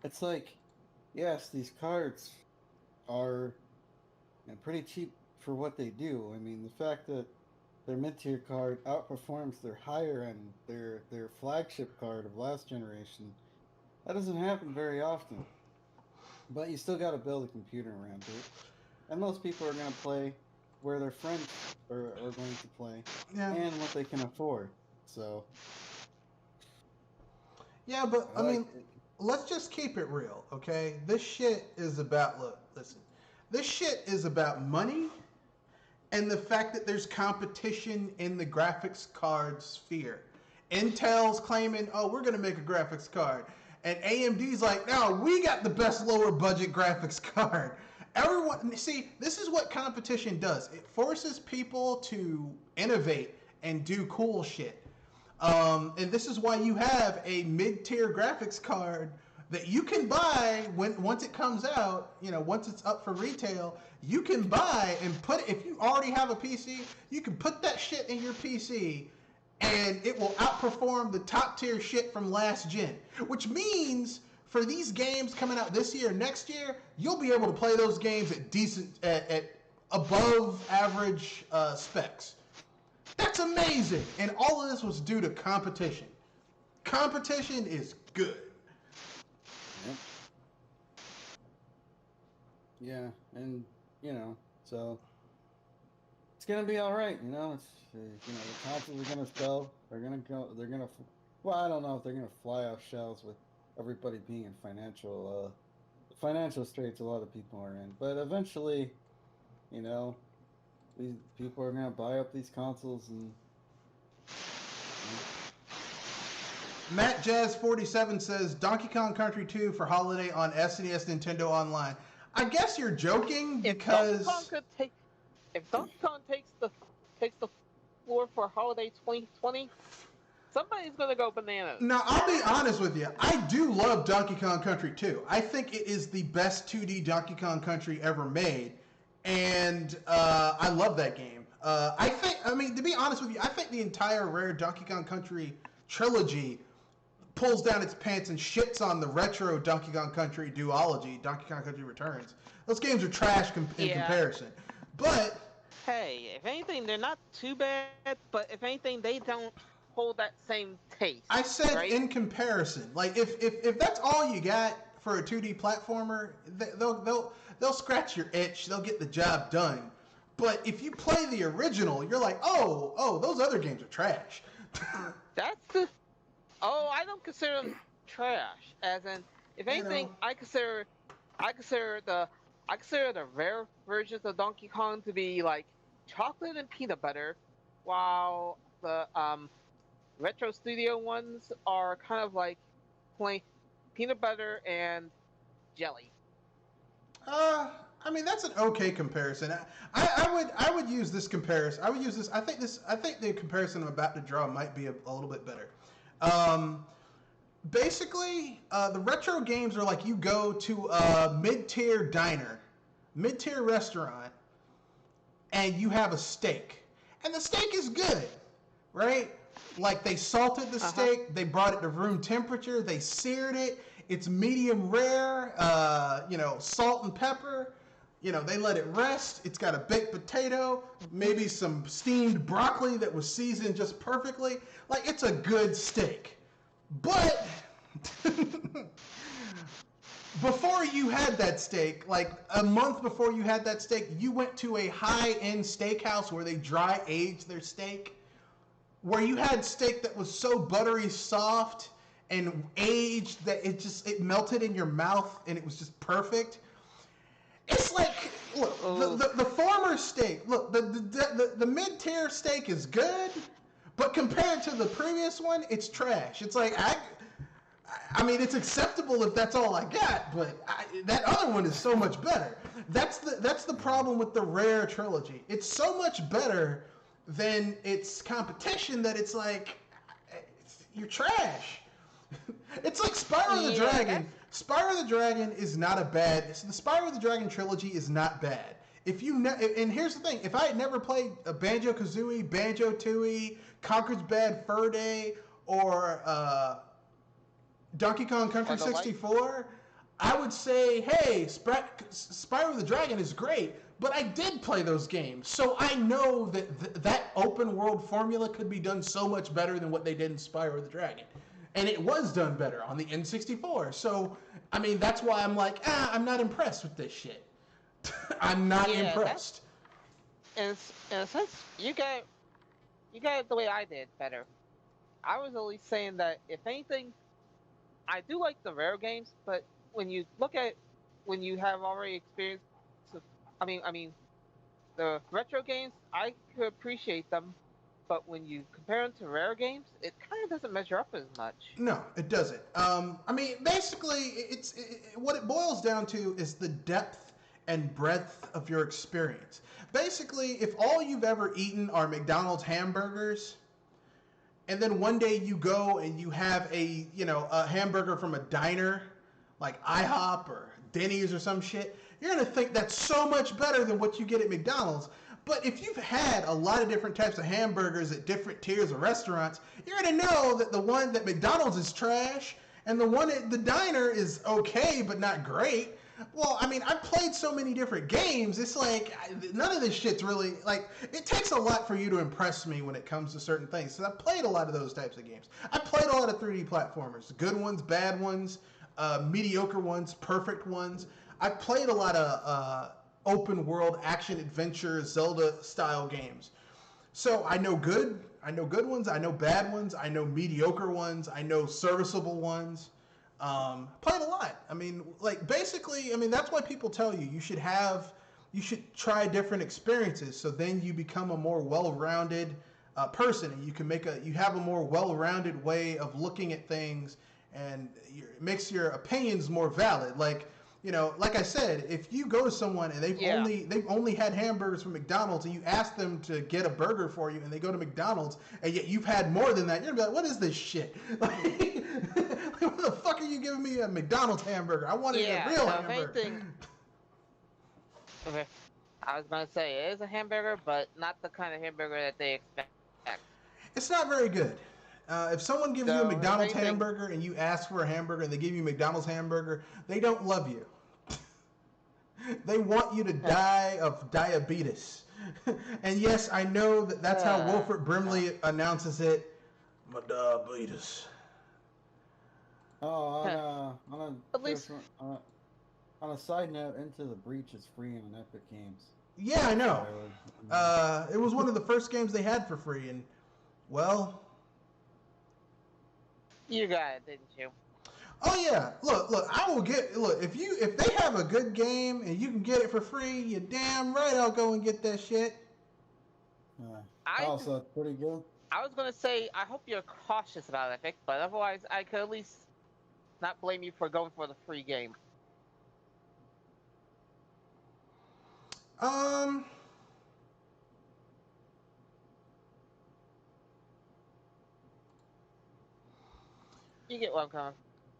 It's like, yes, these cards are pretty cheap for what they do. I mean, the fact that their mid-tier card outperforms their higher end, their flagship card of last generation, that doesn't happen very often. But you still got to build a computer around it. And most people are going to play where their friends are going to play and what they can afford. So. Yeah, but I mean, let's just keep it real, okay? This shit is about, listen. This shit is about money and the fact that there's competition in the graphics card sphere. Intel's claiming, oh, we're going to make a graphics card. And AMD's like, no, we got the best lower budget graphics card. Everyone, see, this is what competition does. It forces people to innovate and do cool shit. And this is why you have a mid-tier graphics card that you can buy once it comes out, you know, once it's up for retail, you can buy and put it, if you already have a PC, you can put that shit in your PC and it will outperform the top tier shit from last gen, which means for these games coming out this year, next year, you'll be able to play those games at above average specs. That's amazing. And all of this was due to competition. Competition is good. Yeah, and you know, so it's gonna be all right. You know, it's the consoles are gonna sell. They're gonna go. They're gonna. Well, I don't know if they're gonna fly off shelves with everybody being in financial straits. A lot of people are in, but eventually, you know, these people are gonna buy up these consoles and. Matt Jazz 47 says Donkey Kong Country 2 for holiday on SNES Nintendo Online. I guess you're joking because if Donkey Kong takes the floor for holiday 2020, somebody's gonna go bananas. Now I'll be honest with you. I do love Donkey Kong Country 2. I think it is the best 2D Donkey Kong Country ever made, and I love that game. I mean, to be honest with you, I think the entire Rare Donkey Kong Country trilogy pulls down its pants and shits on the retro Donkey Kong Country duology, Donkey Kong Country Returns. Those games are trash in comparison. But hey, if anything, they're not too bad. But if anything, they don't hold that same taste. I said right? in comparison. Like if that's all you got for a 2D platformer, they'll scratch your itch. They'll get the job done. But if you play the original, you're like, oh, those other games are trash. I don't consider them trash. As in, if anything, I consider the rare versions of Donkey Kong to be like chocolate and peanut butter, while the retro studio ones are kind of like plain peanut butter and jelly. I mean, that's an okay comparison. I would use this comparison. I would use this. I think the comparison I'm about to draw might be a little bit better. Basically, the retro games are like you go to a mid-tier diner, mid-tier restaurant, and you have a steak. And the steak is good, right? Like they salted the steak, they brought it to room temperature, they seared it, it's medium rare, salt and pepper. They let it rest. It's got a baked potato, maybe some steamed broccoli that was seasoned just perfectly. Like, it's a good steak. But before you had that steak, like a month before you had that steak, you went to a high-end steakhouse where they dry age their steak, where you had steak that was so buttery soft and aged that it melted in your mouth and it was just perfect. It's like, look, the former steak, look, the mid-tier steak is good, but compared to the previous one, it's trash. It's like, I mean, it's acceptable if that's all I got, but that other one is so much better. That's the problem with the Rare trilogy. It's so much better than its competition that it's like, you're trash. It's like Spyro the Dragon. Spyro the Dragon is not a bad. The Spyro the Dragon trilogy is not bad. And here's the thing: if I had never played a Banjo-Kazooie, Banjo-Tooie, Conker's Bad Fur Day, or Donkey Kong Country 64, I would say, hey, Spyro the Dragon is great. But I did play those games, so I know that that open world formula could be done so much better than what they did in Spyro the Dragon. And it was done better on the N64. So, I mean, that's why I'm like, I'm not impressed with this shit. I'm not impressed. In a sense, you got it the way I did better. I was only saying that, if anything, I do like the Rare games, but when you look at, when you have already experienced, I mean, the retro games, I could appreciate them. But when you compare them to Rare games, it kind of doesn't measure up as much. No, it doesn't. I mean, basically, what it boils down to is the depth and breadth of your experience. Basically, if all you've ever eaten are McDonald's hamburgers, and then one day you go and you have a hamburger from a diner, like IHOP or Denny's or some shit, you're going to think that's so much better than what you get at McDonald's. But if you've had a lot of different types of hamburgers at different tiers of restaurants, you're going to know that the one that McDonald's is trash and the one at the diner is okay but not great. Well, I mean, I've played so many different games. It's like, none of this shit's really, like, it takes a lot for you to impress me when it comes to certain things. So I've played a lot of those types of games. I've played a lot of 3D platformers. Good ones, bad ones, mediocre ones, perfect ones. I've played a lot of open world action adventure Zelda style games. So I know good ones, I know bad ones, I know mediocre ones, I know serviceable ones. Played a lot. I mean, like, basically, I mean, that's why people tell you should try different experiences, so then you become a more well-rounded person, and you have a more well-rounded way of looking at things, and it makes your opinions more valid. Like, like I said, if you go to someone and they've only had hamburgers from McDonald's, and you ask them to get a burger for you, and they go to McDonald's, and yet you've had more than that, you're gonna be like, what is this shit? Like, what the fuck are you giving me a McDonald's hamburger? I wanted a real hamburger. Okay, I was gonna say it is a hamburger, but not the kind of hamburger that they expect. It's not very good. If someone gives you a McDonald's hamburger and you ask for a hamburger and they give you a McDonald's hamburger, they don't love you. They want you to die of diabetes. And yes, I know that's how Wilford Brimley announces it. My diabetes. Oh, on a side note, Into the Breach is free on Epic Games. Yeah, I know. It was one of the first games they had for free, and, well... You got it, didn't you? Oh yeah, look, if they have a good game and you can get it for free, you're damn right I'll go and get that shit. So it's pretty good. I was gonna say, I hope you're cautious about Epic, but otherwise I could at least not blame you for going for the free game. You get what I'm coming.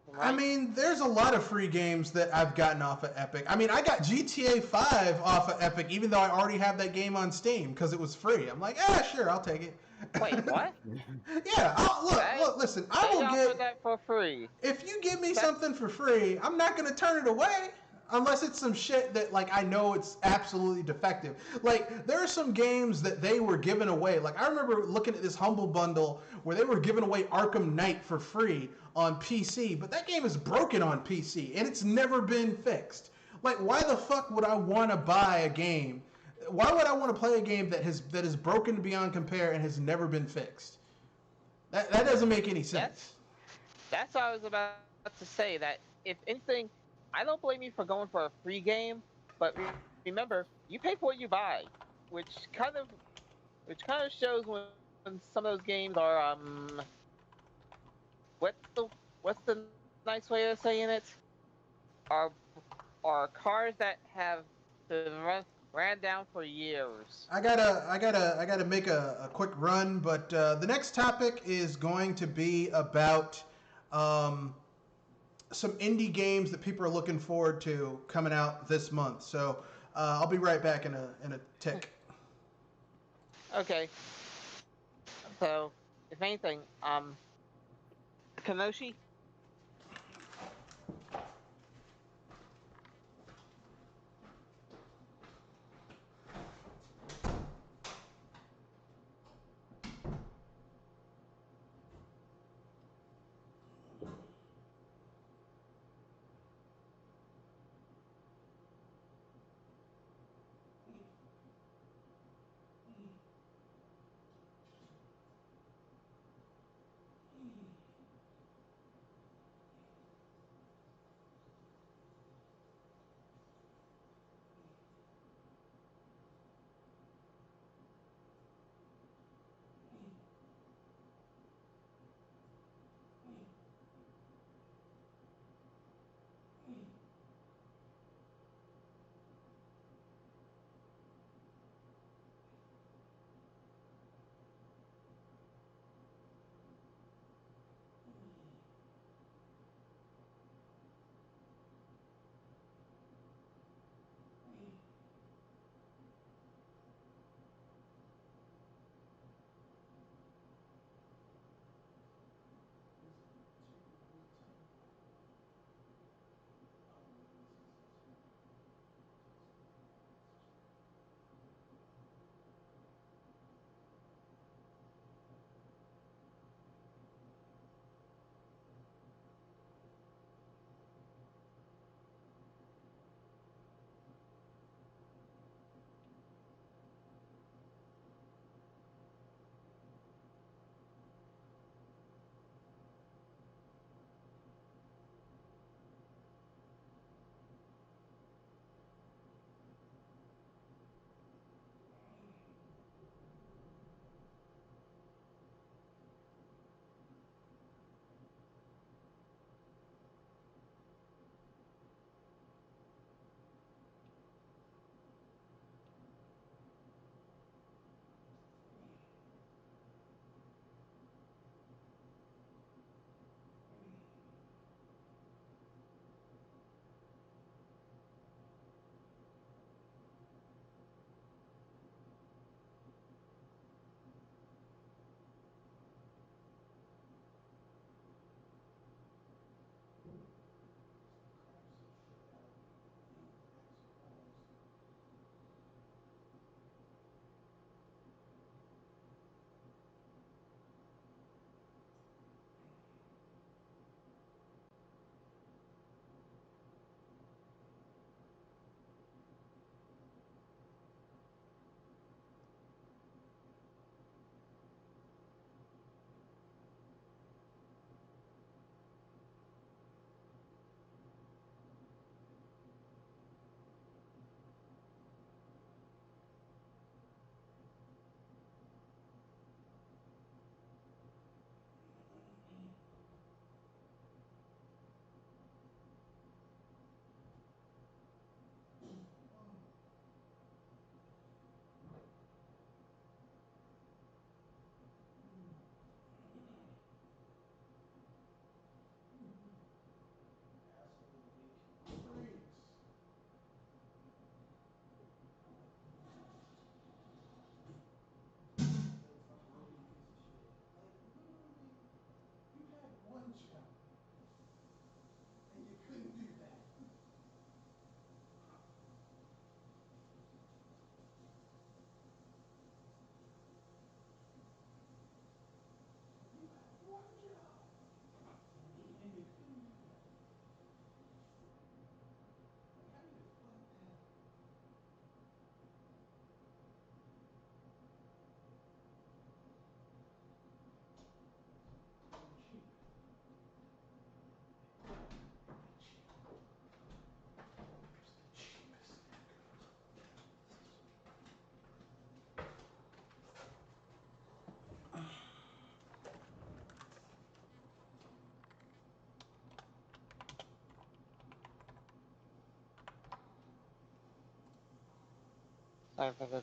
Right? I mean, there's a lot of free games that I've gotten off of Epic. I mean, I got GTA 5 off of Epic, even though I already have that game on Steam, because it was free. I'm like, sure, I'll take it. Wait, what? Yeah, look, listen, I will get that for free. If you give me something for free, I'm not going to turn it away. Unless it's some shit that like I know it's absolutely defective. Like there are some games that they were giving away. Like I remember looking at this Humble Bundle where they were giving away Arkham Knight for free on PC, but that game is broken on PC and it's never been fixed. Like why the fuck would I want to buy a game? Why would I want to play a game that is broken beyond compare and has never been fixed? That doesn't make any sense. That's what I was about to say. That if anything, I don't blame you for going for a free game, but remember, you pay for what you buy, which kind of shows when some of those games are what's the nice way of saying it? Are cars that have been ran down for years. I gotta make a quick run, but the next topic is going to be about some indie games that people are looking forward to coming out this month. So I'll be right back in a tick. Okay. So, if anything, Kanoshi.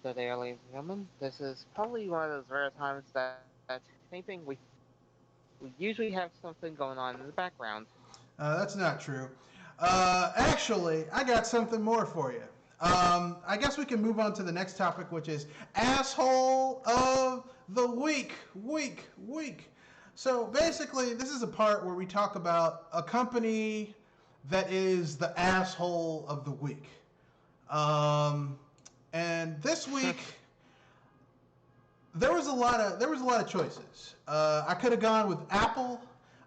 the Daily Human. This is probably one of those rare times that anything we usually have something going on in the background. That's not true. Actually, I got something more for you. I guess we can move on to the next topic, which is asshole of the week. Week. So basically, this is a part where we talk about a company that is the asshole of the week. And this week, there was a lot of choices. I could have gone with Apple.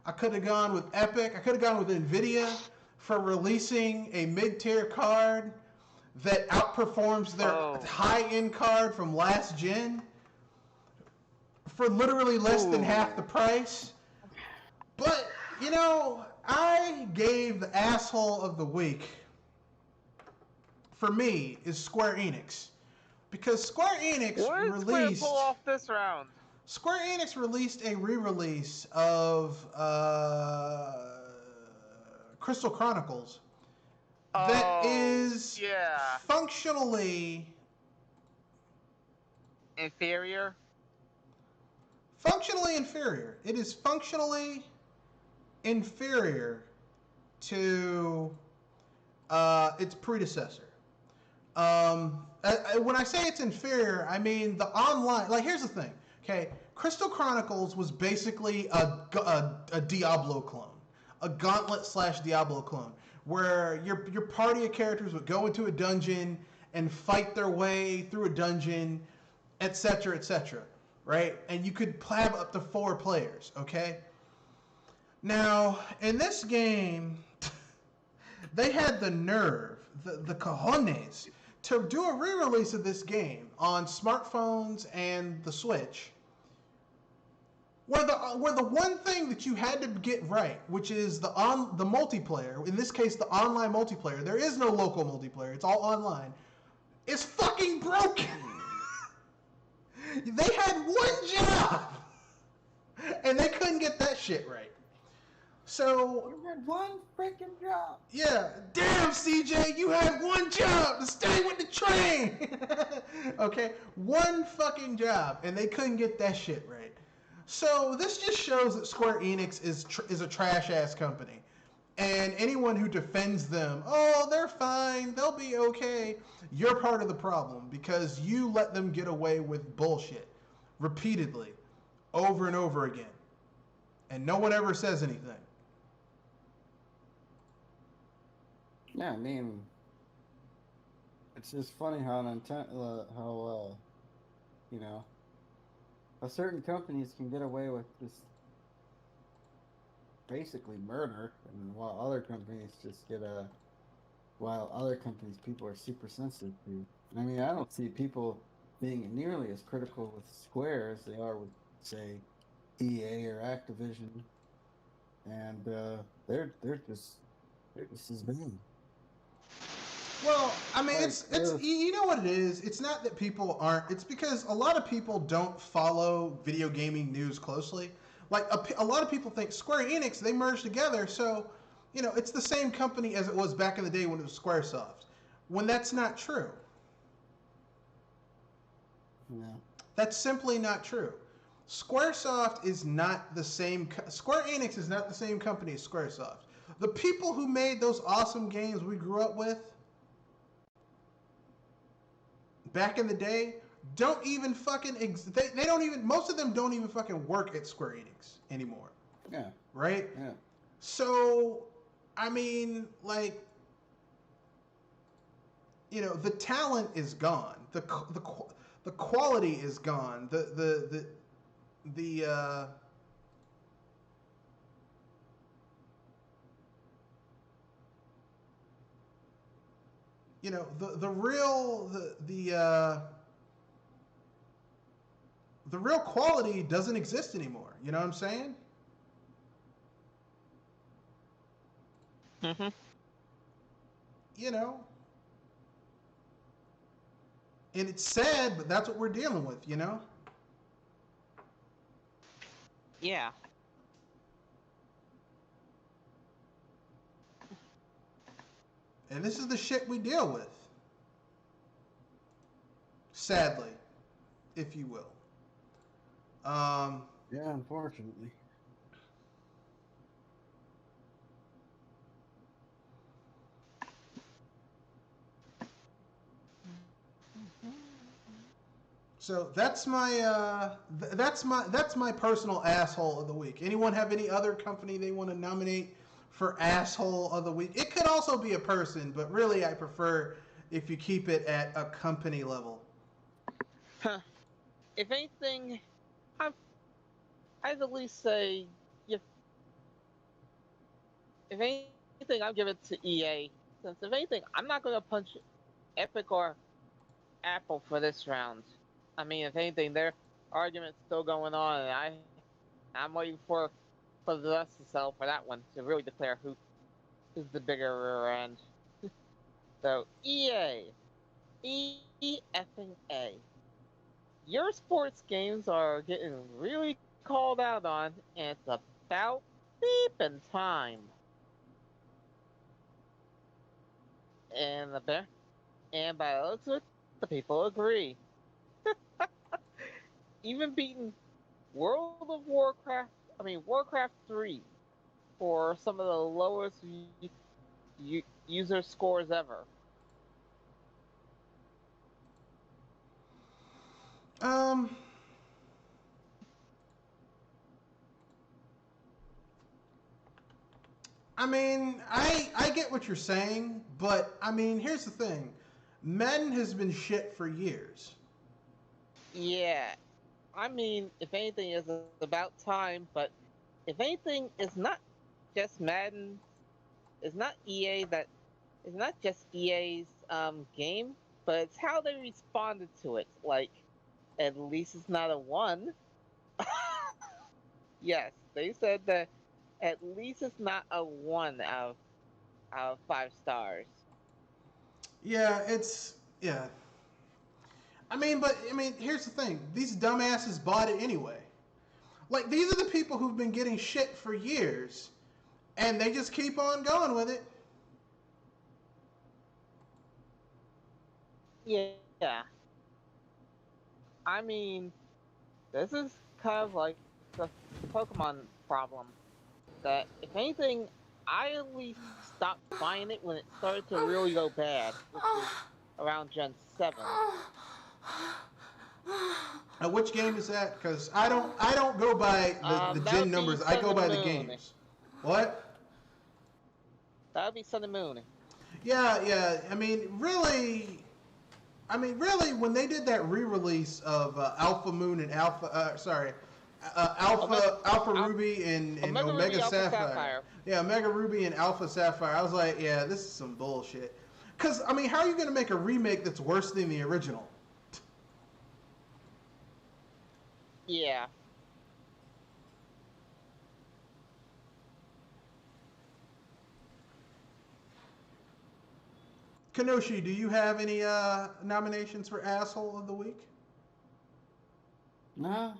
I could have gone with Epic. I could have gone with Nvidia for releasing a mid-tier card that outperforms their high-end card from last gen for literally less than half the price. But, I gave the asshole of the week, for me, is Square Enix. Because Square Enix released... pull off this round? Square Enix released a re-release of Crystal Chronicles that is functionally inferior. Functionally inferior. It is functionally inferior to its predecessor. When I say it's inferior, I mean the online. Like, here's the thing. Okay, Crystal Chronicles was basically a Diablo clone, a Gauntlet / Diablo clone, where your party of characters would go into a dungeon and fight their way through a dungeon, etc., etc. Right? And you could have up to 4 players. Okay. Now, in this game, they had the nerve, the cojones, to do a re-release of this game on smartphones and the Switch, where the one thing that you had to get right, which is the multiplayer, in this case the online multiplayer, there is no local multiplayer, it's all online, is fucking broken. They had one job, and they couldn't get that shit right. So You had one freaking job. Yeah, damn CJ, you had one job to stay with the train. Okay, one fucking job, and they couldn't get that shit right. So this just shows that Square Enix is a trash ass company, and anyone who defends them, oh, they're fine, they'll be okay. You're part of the problem because you let them get away with bullshit repeatedly, over and over again, and no one ever says anything. Yeah, I mean, it's just funny how how certain companies can get away with just basically murder, and while other companies people are super sensitive to. I mean, I don't see people being nearly as critical with Square as they are with, say, EA or Activision, and they're just as bad. Well, I mean, it's you know what it is? It's not that people aren't. It's because a lot of people don't follow video gaming news closely. Like, a lot of people think Square Enix, they merged together, so, it's the same company as it was back in the day when it was Squaresoft. When that's not true. Yeah. That's simply not true. Squaresoft is not the same. Square Enix is not the same company as Squaresoft. The people who made those awesome games we grew up with back in the day don't even fucking they don't even, most of them don't even fucking work at Square Enix anymore. Yeah. Right? Yeah. So, I mean, like, the talent is gone. The quality is gone. The real quality doesn't exist anymore. You know what I'm saying? Mm-hmm. And it's sad, but that's what we're dealing with, Yeah. And this is the shit we deal with. sadly, if you will. Yeah, unfortunately. So that's my personal asshole of the week. Anyone have any other company they want to nominate for asshole of the week? It could also be a person, but really I prefer if you keep it at a company level. Huh. If anything, I'm, I'd at least say, if, if anything, I'll give it to EA. Since if anything, I'm not going to punch Epic or Apple for this round. I mean, if anything, their argument's still going on, and I'm waiting for the dust to settle for that one to really declare who's the bigger rear end. So EA, effing A. Your sports games are getting really called out on, and it's about beeping time. And and by the looks of it, the people agree. Even beating World of Warcraft, Warcraft 3 for some of the lowest user scores ever. Um, I mean, I get what you're saying, but I mean, here's the thing. Men has been shit for years. Yeah, I mean, if anything, it's about time, but if anything, it's not just Madden, it's not EA that, it's not just EA's game, but it's how they responded to it. Like, at least it's not a 1. Yes, they said that at least it's not a 1 out of 5 stars. Yeah, yeah. But here's the thing. These dumbasses bought it anyway. Like these are the people who've been getting shit for years, and they just keep on going with it. Yeah, I mean, this is kind of like the Pokemon problem. That if anything, I at least stopped buying it when it started to really go bad, which was around Gen 7. Now, which game is that? Because I don't go by the That gen would be numbers. I Sun go and by the Moon. games. What? That would be Sun and Moon. Yeah, yeah. Really, when they did that re-release of Alpha Moon and Alpha Ruby and Omega Omega Ruby, Alpha Sapphire. Yeah, Omega Ruby and Alpha Sapphire. I was like, yeah, this is some bullshit. Because how are you going to make a remake that's worse than the original? Yeah. Kanoshi, do you have any nominations for Asshole of the Week? Nah.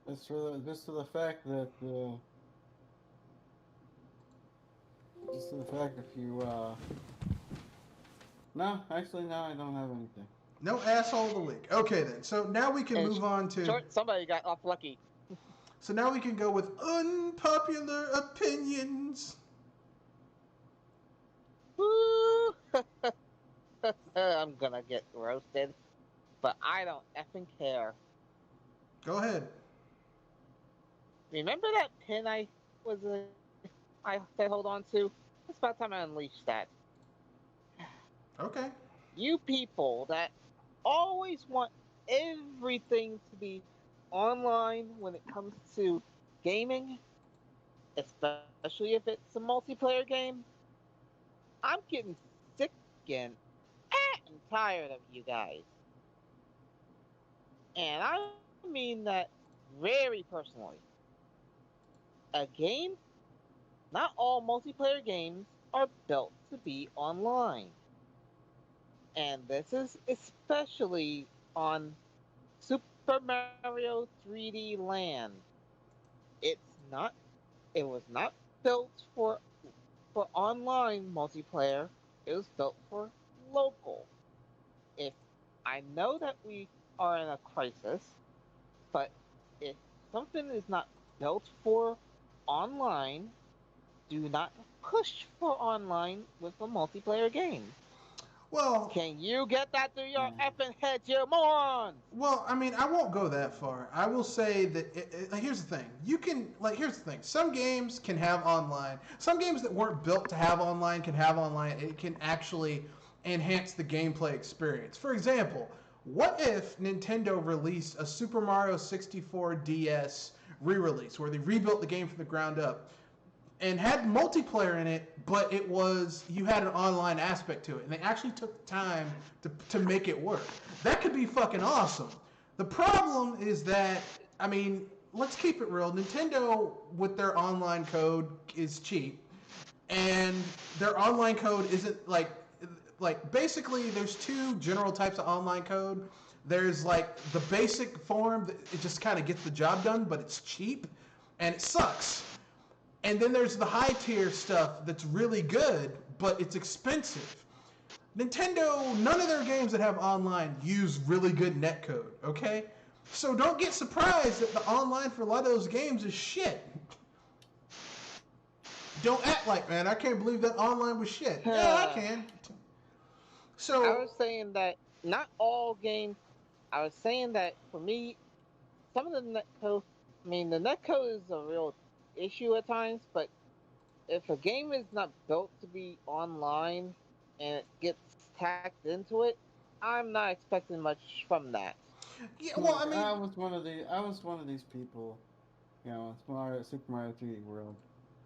Just for the fact that just for the fact if you no, actually no, I don't have anything. No Asshole of the Week. Okay then. So now we can move on to. Short, somebody got off lucky. So now we can go with unpopular opinions. Woo! I'm gonna get roasted, but I don't effing care. Go ahead. Remember that pin I said hold on to? It's about time I unleashed that. Okay. You people that always want everything to be online when it comes to gaming, especially if it's a multiplayer game, I'm getting sick and tired of you guys. And I mean that very personally. A game, not all multiplayer games are built to be online. And this is especially on Super Mario 3D Land. It's not it was not built for online multiplayer. It was built for local. I know that we are in a crisis, but if something is not built for online, do not push for online with a multiplayer game. Well, Can you get that through your Yeah. effing head, you morons? Well, I mean, I won't go that far. I will say that here's the thing. You can here's the thing. Some games can have online. Some games that weren't built to have online can have online. It can actually enhance the gameplay experience. For example, what if Nintendo released a Super Mario 64 DS re-release where they rebuilt the game from the ground up and had multiplayer in it, but it was you had an online aspect to it, and they actually took time to make it work. That could be fucking awesome. The problem is that, I mean, let's keep it real. Nintendo with their online code is cheap, and their online code isn't like basically there's two general types of online code. There's like the basic form that it just kind of gets the job done, but it's cheap and it sucks. And then there's the high tier stuff that's really good, but it's expensive. Nintendo, none of their games that have online use really good netcode, okay? So don't get surprised that the online for a lot of those games is shit. Don't act like, man, I can't believe that online was shit. Yeah, I can. So I was saying that not all games. I was saying that for me, some of the netcode. I mean, the netcode is a real issue at times, but if a game is not built to be online and it gets tacked into it, I'm not expecting much from that. yeah, well, I Look, mean, I was one of these people, you know, when Super Mario 3D World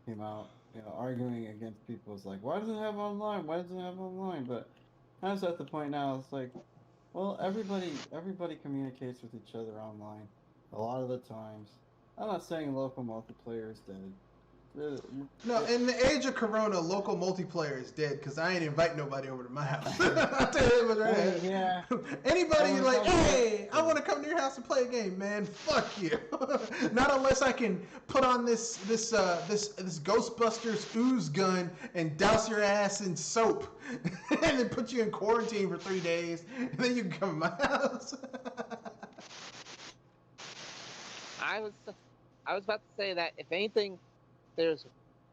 came out, you know, arguing against people. It's like, why doesn't it have online? Why doesn't it have online? But I was at the point now. It's like, well, everybody communicates with each other online a lot of the times. I'm not saying local multiplayer is dead. no, in the age of Corona, local multiplayer is dead because I ain't invite nobody over to my house. I'll tell you that right Yeah. Anybody Oh, like, oh, yeah. hey, I want to come to your house and play a game, man. Fuck you. Not unless I can put on this Ghostbusters ooze gun and douse your ass in soap, and then put you in quarantine for 3 days, and then you can come to my house. I was I was about to say that if anything, there's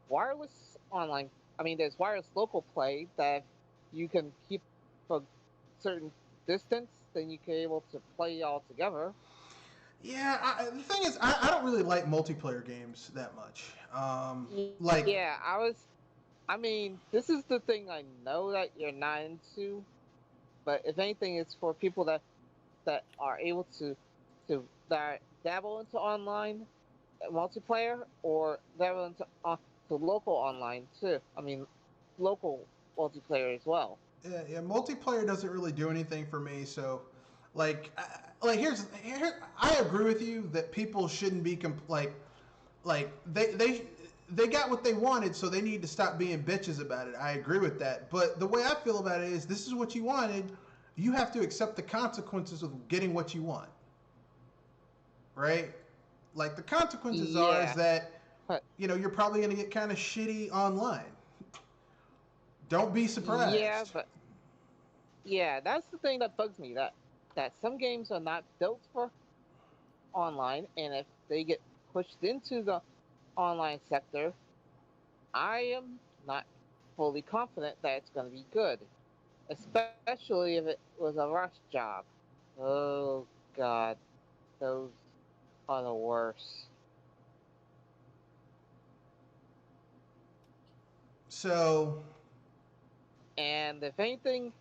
wireless online. I mean, there's wireless local play that you can keep a certain distance, then you can able to play all together. Yeah, the thing is, I don't really like multiplayer games that much. Like, Yeah, I mean, this is the thing I know that you're not into, but if anything, it's for people that are able to dabble into online multiplayer or dabble into to local online too. I mean, local multiplayer as well. yeah, multiplayer doesn't really do anything for me. So, like I agree with you that people shouldn't be like they got what they wanted, so they need to stop being bitches about it. I agree with that. But the way I feel about it is, this is what you wanted. You have to accept the consequences of getting what you want, right? Like the consequences are is Yeah, that but you're probably gonna get kind of shitty online. Don't be yeah, surprised. but yeah, that's the thing that bugs me. That some games are not built for online, and if they get pushed into the online sector, I am not fully confident that it's going to be good, especially if it was a rush job. Oh God, those are the worst. So, And if anything,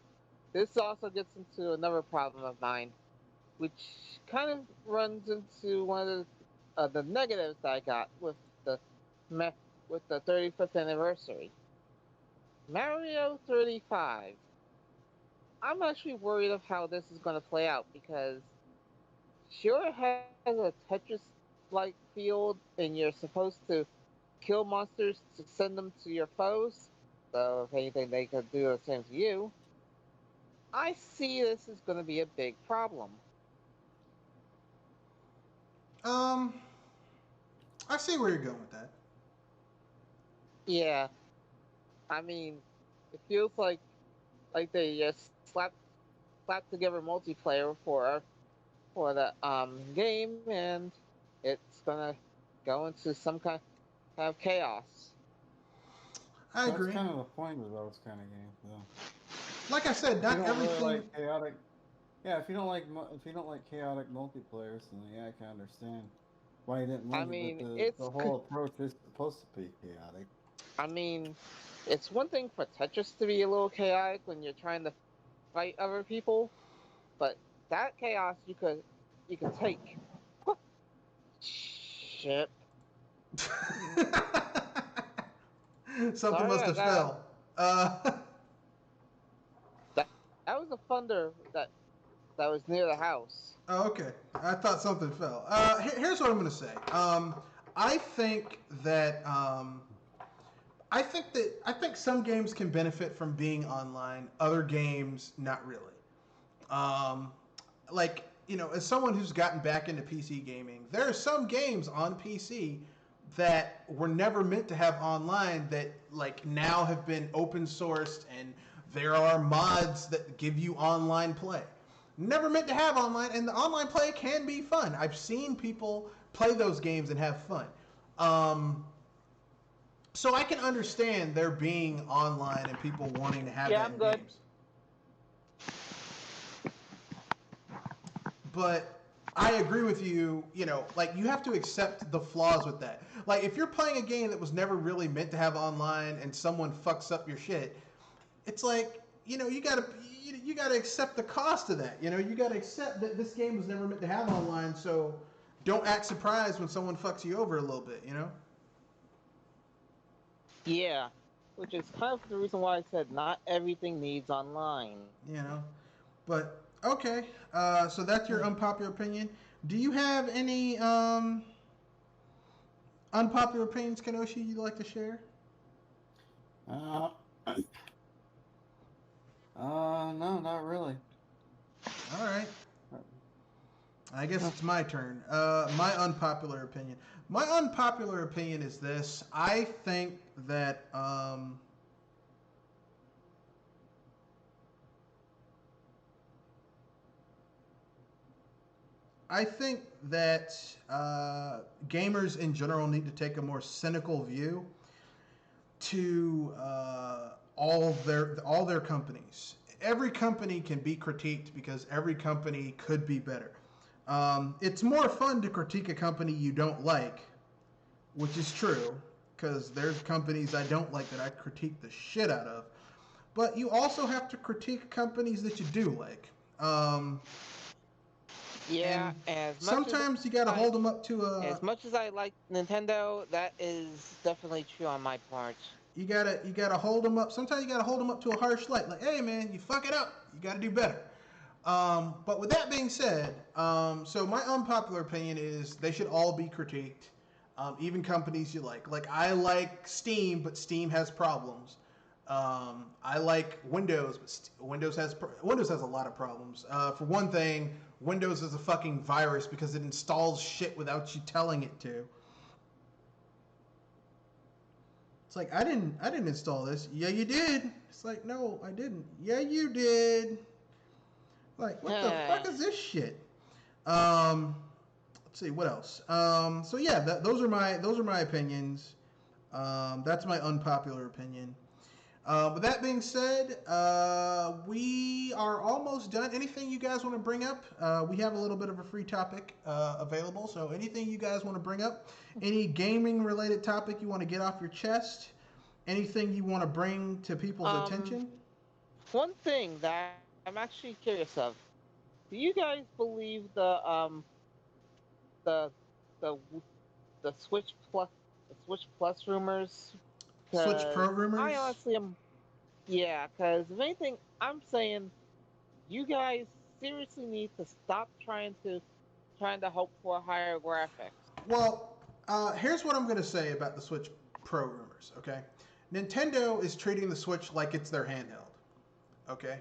this also gets into another problem of mine, which kind of runs into one of the negatives that I got the with the 35th anniversary. Mario 35. I'm actually worried of how this is going to play out because sure it has a Tetris like field and you're supposed to kill monsters to send them to your foes. So if anything they could do the same to you. I see this is going to be a big problem. um, I see where you're going with that. Yeah, I mean, it feels like they just slap together multiplayer for the game, and it's gonna go into some kind of chaos. I That's agree. kind of the point of those kind of games, though. Like I said, If you not don't everything. really like chaotic, yeah. If you don't like chaotic multiplayers, then yeah, I can understand why you didn't I like it. mean, But the whole approach is supposed to be chaotic. I mean, it's one thing for Tetris to be a little chaotic when you're trying to fight other people, but that chaos you could take. Shit. Something Sorry, must I have got fell. Uh, that was a thunder that was near the house. oh, okay. I thought something fell. Here's what I'm going to say. I think that I think some games can benefit from being online. Other games, not really. Um, like as someone who's gotten back into PC gaming, there are some games on PC that were never meant to have online that like now have been open sourced, and there are mods that give you online play. Never meant to have online, and the online play can be fun. I've seen people play those games and have fun. Um, so I can understand there being online and people wanting to have Yeah, that I'm in good. games. But I agree with you, like you have to accept the flaws with that. Like if you're playing a game that was never really meant to have online and someone fucks up your shit, it's like, you gotta accept the cost of that. You gotta accept that this game was never meant to have online, so don't act surprised when someone fucks you over a little bit. Yeah, which is kind of the reason why I said not everything needs online. You know. But okay, so that's your unpopular opinion. Do you have any unpopular opinions, Kenoshi, you'd like to share? Uh, no, not really. All right. I guess it's my turn. My unpopular opinion. My unpopular opinion is this. I think that gamers in general need to take a more cynical view to all their companies. Every company can be critiqued because every company could be better. It's more fun to critique a company you don't like, which is true, because there's companies I don't like that I critique the shit out of. But you also have to critique companies that you do like. Yeah, as much Sometimes you got to hold them up to a. as much as I like Nintendo, that is definitely true on my part. You gotta hold them up. Sometimes you gotta hold them up to a harsh light. Like, hey man, you fuck it up. You gotta do better. But with that being said, so my unpopular opinion is they should all be critiqued. Even companies you like. Like I like Steam, but Steam has problems. I like Windows, but Windows has a lot of problems. For one thing, Windows is a fucking virus because it installs shit without you telling it to. It's like I didn't install this. Yeah, you did. It's like no, I didn't. Yeah, you did. Like what the fuck is this shit? Let's see what else. So yeah, those are my opinions. That's my unpopular opinion. With that being said, we are almost done. Anything you guys want to bring up? We have a little bit of a free topic available, so anything you guys want to bring up? Any gaming related topic you want to get off your chest? Anything you want to bring to people's attention? One thing that I'm actually curious of: do you guys believe the the the Switch Plus rumors? Switch Pro I rumors? honestly am. Yeah, because if anything, I'm saying you guys seriously need to stop trying to hope for higher graphics. Well, here's what I'm going to say about the Switch Pro rumors, okay? Nintendo is treating the Switch like it's their handheld, okay?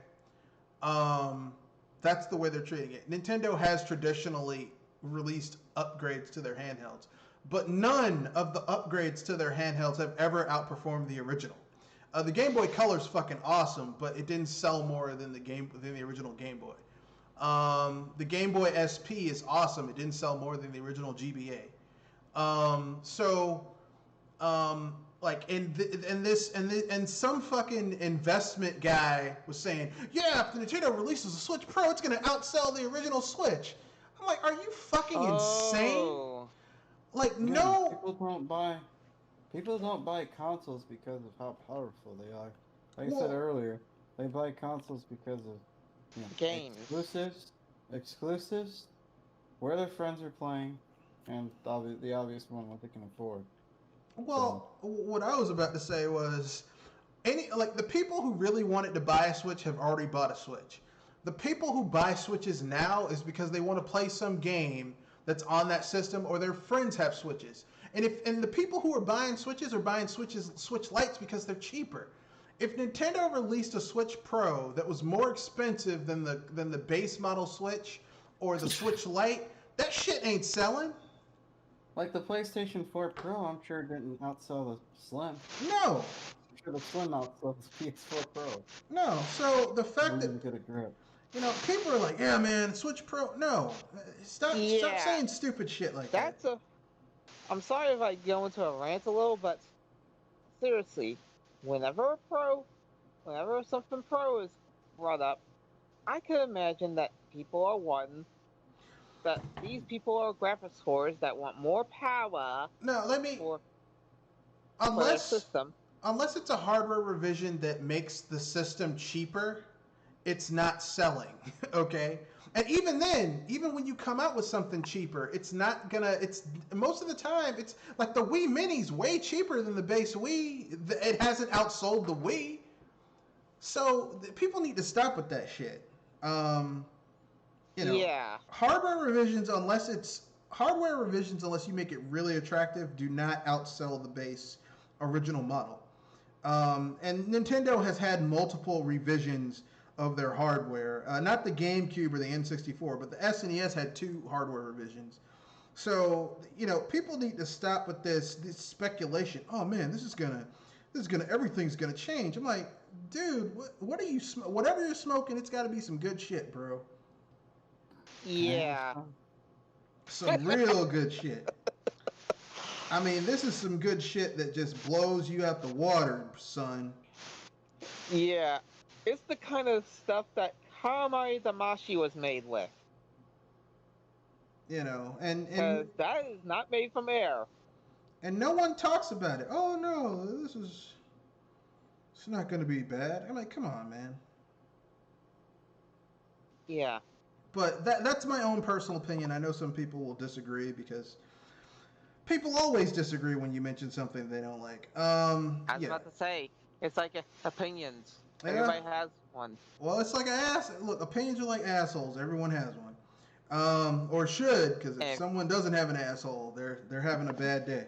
That's the way they're treating it. Nintendo has traditionally released upgrades to their handhelds, but none of the upgrades to their handhelds have ever outperformed the original. The Game Boy Color's fucking awesome, but it didn't sell more than the original Game Boy. The Game Boy SP is awesome. It didn't sell more than the original GBA. And some fucking investment guy was saying, yeah, if the Nintendo releases a Switch Pro, it's gonna outsell the original Switch. I'm like, are you fucking insane? Like, Yeah, no. People don't buy consoles because of how powerful they are. Like I said earlier, they buy consoles because of games, exclusives, where their friends are playing, and the obvious one, what they can afford. Well, what I was about to say was, the people who really wanted to buy a Switch have already bought a Switch. The people who buy Switches now is because they want to play some game that's on that system, or their friends have Switches. And the people who are buying Switches are buying Switch Lites because they're cheaper. If Nintendo released a Switch Pro that was more expensive than the base model Switch or the Switch Lite, that shit ain't selling. Like the PlayStation 4 Pro, I'm sure didn't outsell the Slim. No. I'm sure the Slim outsold the PS4 Pro. No. So the fact that get a grip. People are like, yeah, man, Switch Pro. No, stop saying stupid shit like that. I'm sorry if I go into a rant a little, but seriously, whenever something pro is brought up, I could imagine that people are that these people are graphics whores that want more power. No, for unless system. Unless it's a hardware revision that makes the system cheaper, it's not selling. Okay? And even then, even when you come out with something cheaper, it's most of the time, it's like the Wii Mini's way cheaper than the base Wii. It hasn't outsold the Wii. So people need to stop with that shit. Hardware revisions, unless you make it really attractive, do not outsell the base original model. And Nintendo has had multiple revisions of their hardware. Not the GameCube or the N64, but the SNES had 2 hardware revisions. So, people need to stop with this speculation. Oh man, everything's gonna change. I'm like, dude, what are you whatever you're smoking, it's gotta be some good shit, bro. Yeah. Some real good shit. I mean, this is some good shit that just blows you out the water, son. Yeah. It's the kind of stuff that Karamari Damashi was made with. And that is not made from air. And no one talks about it. Oh no, it's not going to be bad. I'm like, come on, man. Yeah. But that's my own personal opinion. I know some people will disagree because people always disagree when you mention something they don't like. I was about to say, it's like opinions. Yeah. Everybody has one. Well, it's like look, opinions are like assholes. Everyone has one. Or should, because if someone doesn't have an asshole, they're having a bad day.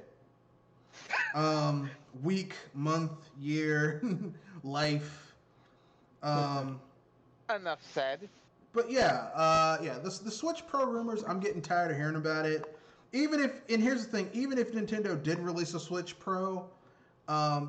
Week, month, year, life. Enough said. But the Switch Pro rumors, I'm getting tired of hearing about it. And here's the thing, even if Nintendo did release a Switch Pro,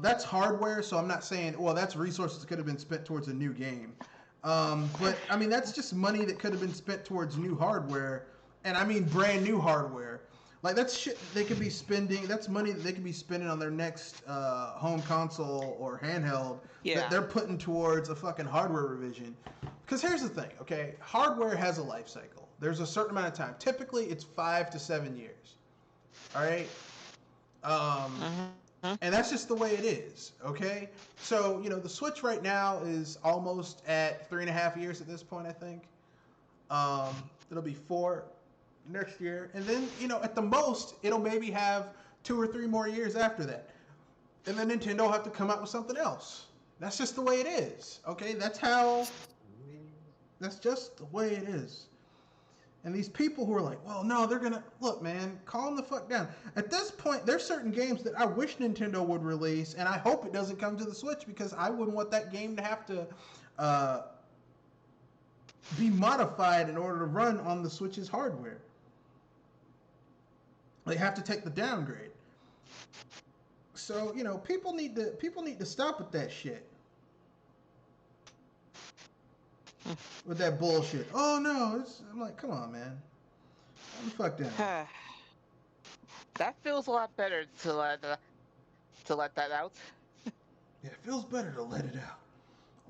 that's hardware, so I'm not saying, well, that's resources that could have been spent towards a new game. But, I mean, that's just money that could have been spent towards new hardware, and I mean brand new hardware. Like, that's shit they could be spending, that's money that they could be spending on their next home console or handheld that they're putting towards a fucking hardware revision. Because here's the thing, okay? Hardware has a life cycle. There's a certain amount of time. Typically, it's 5 to 7 years. All right? And that's just the way it is, okay? So, the Switch right now is almost at 3.5 years at this point, I think. It'll be 4 next year. And then, at the most, it'll maybe have 2 or 3 more years after that. And then Nintendo will have to come out with something else. That's just the way it is, okay? That's just the way it is. And these people who are like, well, no, they're going to... Look, man, calm the fuck down. At this point, there's certain games that I wish Nintendo would release, and I hope it doesn't come to the Switch, because I wouldn't want that game to have to be modified in order to run on the Switch's hardware. They have to take the downgrade. So people need to stop with that shit. With that bullshit. Oh no, I'm like, come on, man. Calm the fuck down. That feels a lot better to let that out. Yeah, it feels better to let it out.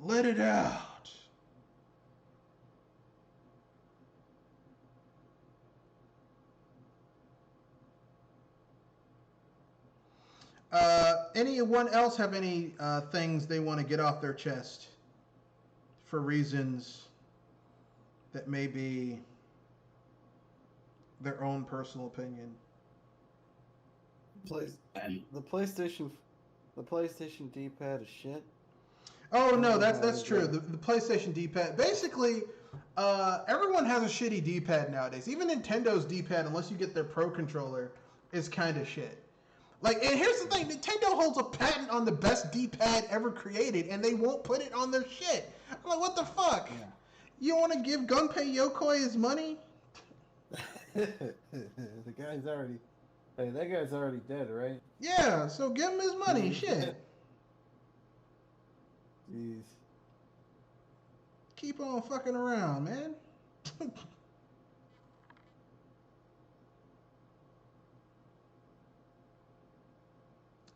Let it out. Anyone else have any things they want to get off their chest for reasons that may be their own personal opinion? The PlayStation D-pad is shit. Oh no, that's true. The PlayStation D-pad. Basically, everyone has a shitty D-pad nowadays. Even Nintendo's D-pad, unless you get their Pro controller, is kind of shit. Like, and here's the thing: Nintendo holds a patent on the best D-pad ever created, and they won't put it on their shit. I'm like, what the fuck? Yeah. You want to give Gunpei Yokoi his money? That guy's already dead, right? Yeah, so give him his money. Shit. Jeez. Keep on fucking around, man.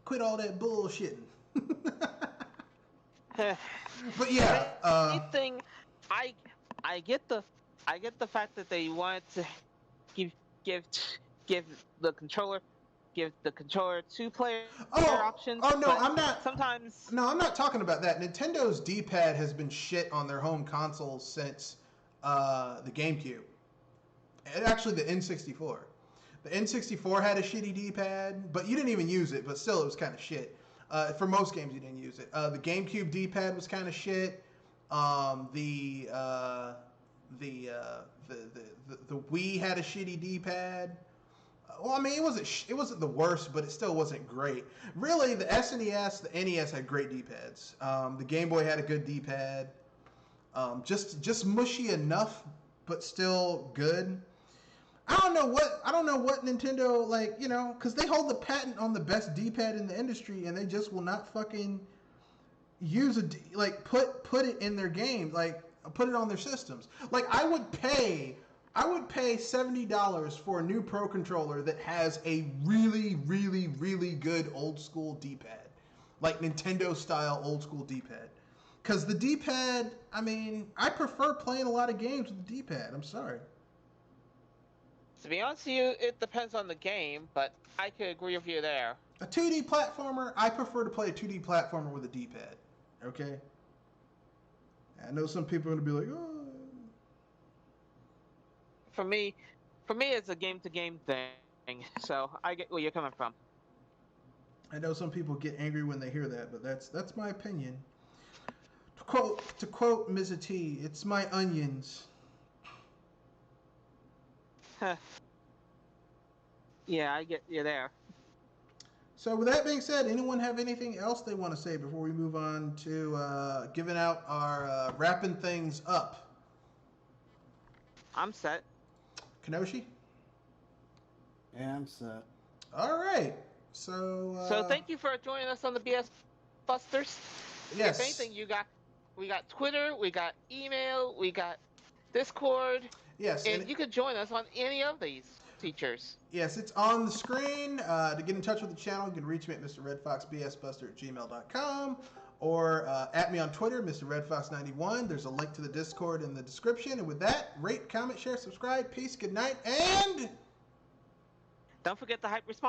Quit all that bullshitting. But yeah, anything. I get the fact that they wanted to give the controller 2-player options. Oh no, I'm not. Sometimes. No, I'm not talking about that. Nintendo's D-pad has been shit on their home consoles since the GameCube. And actually, the N64. The N64 had a shitty D-pad, but you didn't even use it. But still, it was kind of shit. For most games, you didn't use it. The GameCube D-pad was kind of shit. The Wii had a shitty D-pad. Well, I mean, it wasn't the worst, but it still wasn't great. Really, the SNES, the NES had great D-pads. The Game Boy had a good D-pad. Just mushy enough, but still good. I don't know what Nintendo, like, because they hold the patent on the best D-pad in the industry, and they just will not fucking use put it in their games, like put it on their systems. Like, I would pay $70 for a new Pro controller that has a really, really, really good old school D-pad, like Nintendo style old school D-pad. Because the D-pad, I mean, I prefer playing a lot of games with the D-pad. I'm sorry. To be honest with you, it depends on the game, but I could agree with you there. A 2D platformer, I prefer to play a 2D platformer with a D-pad. Okay? I know some people are going to be like, oh. For me, it's a game-to-game thing, so I get where you're coming from. I know some people get angry when they hear that, but that's my opinion. To quote Ms. T, it's my onions. Yeah, I get you there. So with that being said, anyone have anything else they want to say before we move on to giving out our wrapping things up? I'm set. Kenoshi? Yeah, I'm set. All right. So thank you for joining us on the BS Busters. Yes. If anything, we got Twitter, we got email, we got Discord. Yes. And you can join us on any of these features. Yes, it's on the screen. To get in touch with the channel, you can reach me at mrredfoxbsbuster@gmail.com or at me on Twitter, mrredfox91. There's a link to the Discord in the description. And with that, rate, comment, share, subscribe. Peace, good night, and don't forget the hype response.